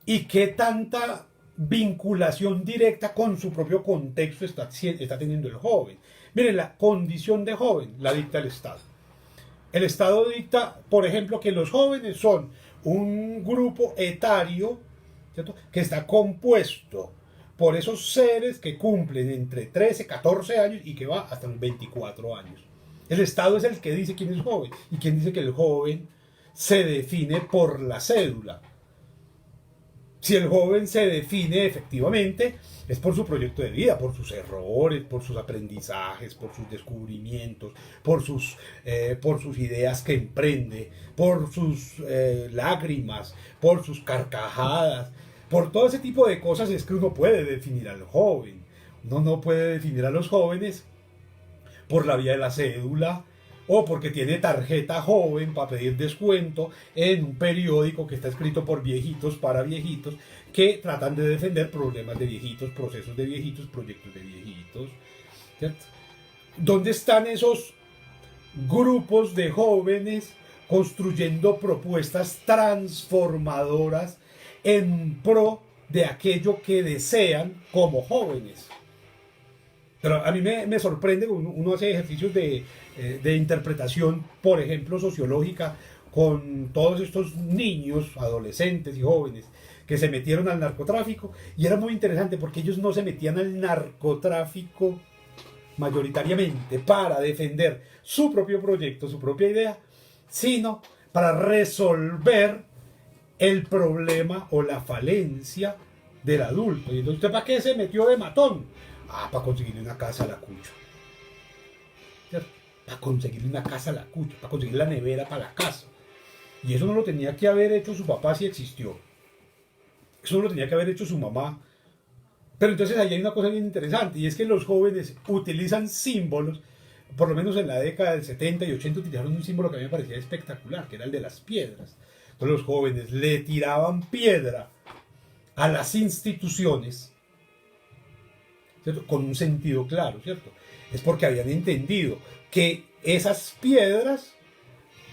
¿Y qué tanta vinculación directa con su propio contexto está teniendo el joven? Miren, la condición de joven la dicta el Estado. El Estado dicta, por ejemplo, que los jóvenes son un grupo etario, ¿cierto?, que está compuesto por esos seres que cumplen entre 13, 14 años y que va hasta los 24 años. El Estado es el que dice quién es joven y quién dice que el joven se define por la cédula. Si el joven se define efectivamente, es por su proyecto de vida, por sus errores, por sus aprendizajes, por sus descubrimientos, por sus ideas que emprende, por sus lágrimas, por sus carcajadas, por todo ese tipo de cosas es que uno puede definir al joven. Uno no puede definir a los jóvenes por la vía de la cédula, o porque tiene tarjeta joven para pedir descuento en un periódico que está escrito por viejitos para viejitos que tratan de defender problemas de viejitos, procesos de viejitos, proyectos de viejitos, ¿cierto? ¿Dónde están esos grupos de jóvenes construyendo propuestas transformadoras en pro de aquello que desean como jóvenes? Pero a mí me sorprende, uno hace ejercicios de interpretación, por ejemplo, sociológica, con todos estos niños, adolescentes y jóvenes que se metieron al narcotráfico, y era muy interesante porque ellos no se metían al narcotráfico mayoritariamente para defender su propio proyecto, su propia idea, sino para resolver el problema o la falencia del adulto. Y entonces, ¿usted para qué se metió de matón? Para conseguirle una casa a la cucha. Para conseguirle una casa a la cucha, para conseguir la nevera para la casa. Y eso no lo tenía que haber hecho su papá si existió. Eso no lo tenía que haber hecho su mamá. Pero entonces ahí hay una cosa bien interesante, y es que los jóvenes utilizan símbolos. Por lo menos en la década del 70 y 80 utilizaron un símbolo que a mí me parecía espectacular, que era el de las piedras. Entonces los jóvenes le tiraban piedra a las instituciones, ¿cierto?, con un sentido claro, ¿cierto? Es porque habían entendido que esas piedras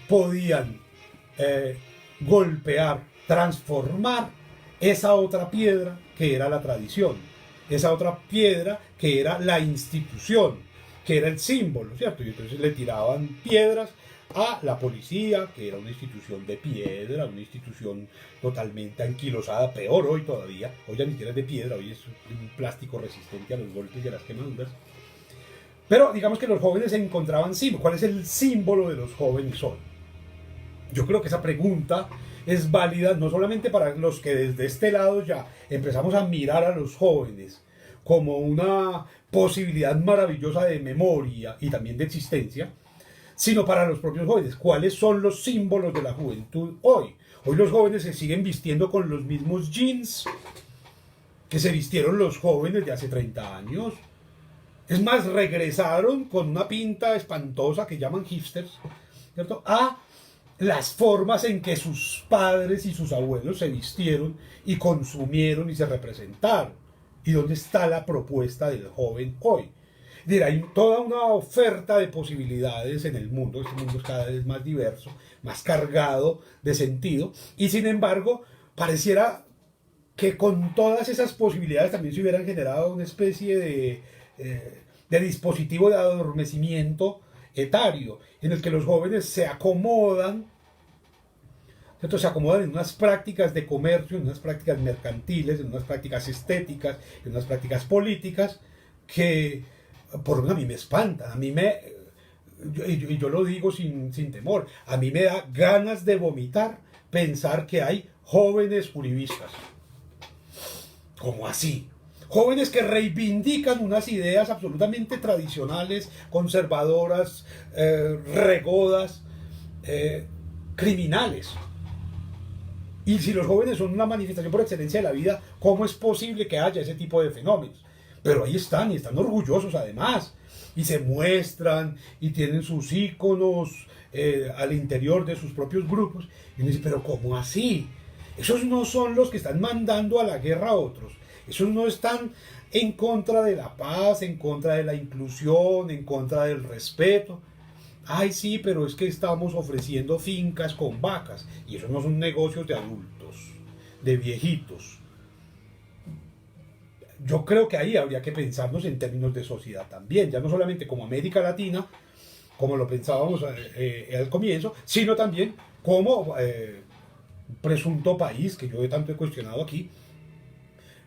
podían golpear, transformar esa otra piedra que era la tradición, esa otra piedra que era la institución, que era el símbolo, ¿cierto? Y entonces le tiraban piedras a la policía, que era una institución de piedra, una institución totalmente anquilosada, peor hoy todavía. Hoy ya ni siquiera es de piedra, hoy es un plástico resistente a los golpes y a las quemaduras. Pero digamos que los jóvenes encontraban símbolos. ¿Cuál es el símbolo de los jóvenes hoy? Yo creo que esa pregunta es válida no solamente para los que desde este lado ya empezamos a mirar a los jóvenes como una posibilidad maravillosa de memoria y también de existencia, sino para los propios jóvenes. ¿Cuáles son los símbolos de la juventud hoy? Hoy los jóvenes se siguen vistiendo con los mismos jeans que se vistieron los jóvenes de hace 30 años. Es más, regresaron con una pinta espantosa que llaman hipsters, ¿cierto? A las formas en que sus padres y sus abuelos se vistieron y consumieron y se representaron. ¿Y dónde está la propuesta del joven hoy? Hay toda una oferta de posibilidades en el mundo. Este mundo es cada vez más diverso, más cargado de sentido, y sin embargo pareciera que con todas esas posibilidades también se hubieran generado una especie de dispositivo de adormecimiento etario, en el que los jóvenes se acomodan, ¿cierto? Se acomodan en unas prácticas de comercio, en unas prácticas mercantiles, en unas prácticas estéticas, en unas prácticas políticas, que por lo menos a mí me espantan, yo lo digo sin temor, a mí me da ganas de vomitar pensar que hay jóvenes uribistas. ¿Cómo así? Jóvenes que reivindican unas ideas absolutamente tradicionales, conservadoras, regodas, criminales. Y si los jóvenes son una manifestación por excelencia de la vida, ¿cómo es posible que haya ese tipo de fenómenos? Pero ahí están, y están orgullosos además, y se muestran, y tienen sus íconos al interior de sus propios grupos. Y uno dice, pero ¿cómo así? Esos no son los que están mandando a la guerra a otros. Esos no están en contra de la paz, en contra de la inclusión, en contra del respeto. Ay, sí, pero es que estamos ofreciendo fincas con vacas. Y esos no son negocios de adultos, de viejitos. Yo creo que ahí habría que pensarnos en términos de sociedad también, ya no solamente como América Latina, como lo pensábamos al comienzo, sino también como presunto país, que yo tanto he cuestionado aquí.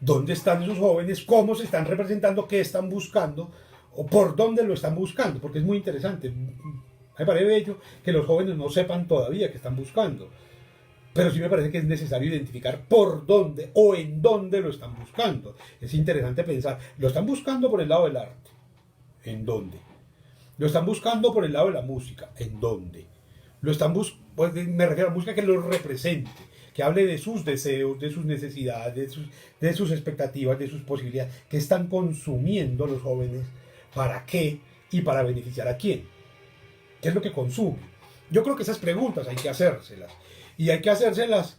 ¿Dónde están esos jóvenes? ¿Cómo se están representando? ¿Qué están buscando? ¿O por dónde lo están buscando? Porque es muy interesante. Me parece bello que los jóvenes no sepan todavía qué están buscando. Pero sí me parece que es necesario identificar por dónde o en dónde lo están buscando. Es interesante pensar, ¿lo están buscando por el lado del arte? ¿En dónde? ¿Lo están buscando por el lado de la música? ¿En dónde? Lo están pues me refiero a música que los represente, que hable de sus deseos, de sus necesidades, de sus expectativas, de sus posibilidades, que están consumiendo los jóvenes, para qué y para beneficiar a quién. ¿Qué es lo que consume? Yo creo que esas preguntas hay que hacérselas. Y hay que hacérselas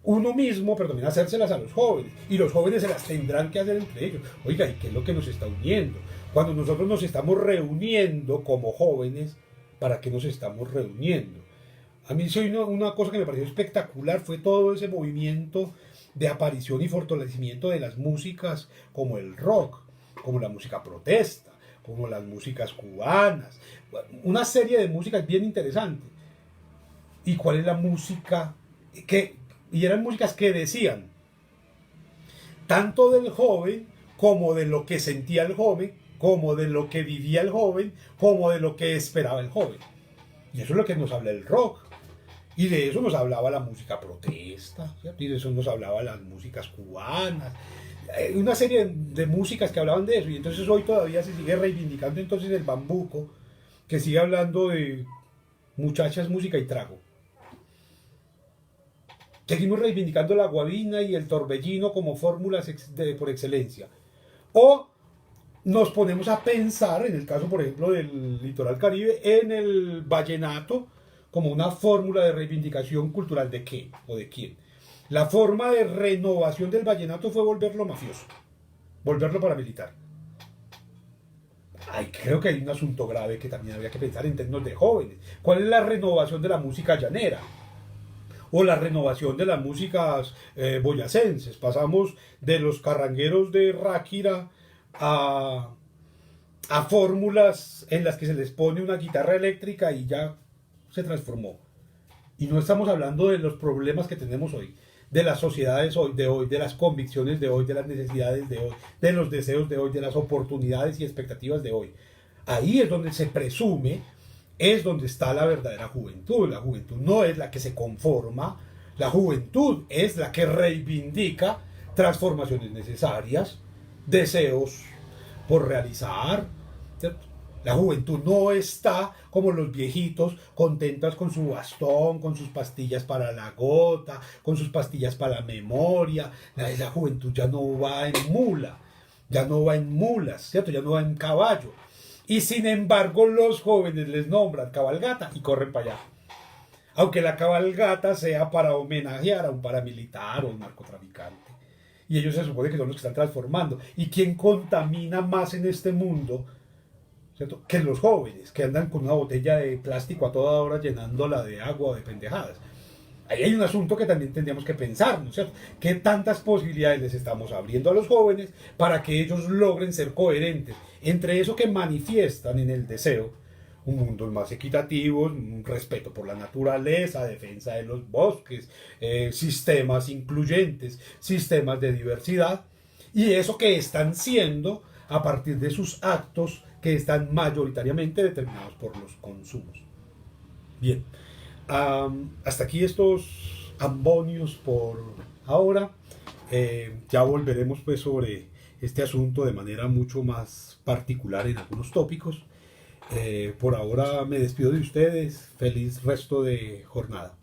uno mismo, pero también hacérselas a los jóvenes. Y los jóvenes se las tendrán que hacer entre ellos. Oiga, ¿y qué es lo que nos está uniendo? Cuando nosotros nos estamos reuniendo como jóvenes, ¿para qué nos estamos reuniendo? A mí una cosa que me pareció espectacular fue todo ese movimiento de aparición y fortalecimiento de las músicas como el rock, como la música protesta, como las músicas cubanas, una serie de músicas bien interesantes. ¿Y cuál es la música? Y eran músicas que decían tanto del joven como de lo que sentía el joven, como de lo que vivía el joven, como de lo que esperaba el joven. Y eso es lo que nos habla el rock. Y de eso nos hablaba la música protesta, ¿cierto? Y de eso nos hablaba las músicas cubanas. Una serie de músicas que hablaban de eso. Y entonces hoy todavía se sigue reivindicando entonces el bambuco, que sigue hablando de muchachas, música y trago. Seguimos reivindicando la guabina y el torbellino como fórmulas por excelencia. O nos ponemos a pensar, en el caso, por ejemplo, del litoral caribe, en el vallenato como una fórmula de reivindicación cultural. ¿De qué o de quién? La forma de renovación del vallenato fue volverlo mafioso, volverlo paramilitar. Creo que hay un asunto grave que también habría que pensar en términos de jóvenes. ¿Cuál es la renovación de la música llanera? O la renovación de las músicas boyacenses. Pasamos de los carrangueros de Ráquira a fórmulas en las que se les pone una guitarra eléctrica y ya se transformó. Y no estamos hablando de los problemas que tenemos hoy, de las sociedades de hoy, de las convicciones de hoy, de las necesidades de hoy, de los deseos de hoy, de las oportunidades y expectativas de hoy. Ahí es donde se presume, es donde está la verdadera juventud. La juventud no es la que se conforma, la juventud es la que reivindica transformaciones necesarias, deseos por realizar, ¿cierto? La juventud no está como los viejitos, contentas con su bastón, con sus pastillas para la gota, con sus pastillas para la memoria. La juventud ya no va en mula, ya no va en mulas, ¿cierto? Ya no va en caballo. Y sin embargo los jóvenes les nombran cabalgata y corren para allá. Aunque la cabalgata sea para homenajear a un paramilitar o un narcotraficante. Y ellos se supone que son los que están transformando. ¿Y quién contamina más en este mundo, ¿cierto?, que los jóvenes, que andan con una botella de plástico a toda hora llenándola de agua o de pendejadas? Ahí hay un asunto que también tendríamos que pensar, ¿no es cierto? ¿Qué tantas posibilidades les estamos abriendo a los jóvenes para que ellos logren ser coherentes entre eso que manifiestan en el deseo, un mundo más equitativo, un respeto por la naturaleza, defensa de los bosques, sistemas incluyentes, sistemas de diversidad, y eso que están siendo a partir de sus actos que están mayoritariamente determinados por los consumos? Bien, hasta aquí estos ambonios por ahora. Ya volveremos pues sobre este asunto de manera mucho más particular en algunos tópicos. Por ahora me despido de ustedes. Feliz resto de jornada.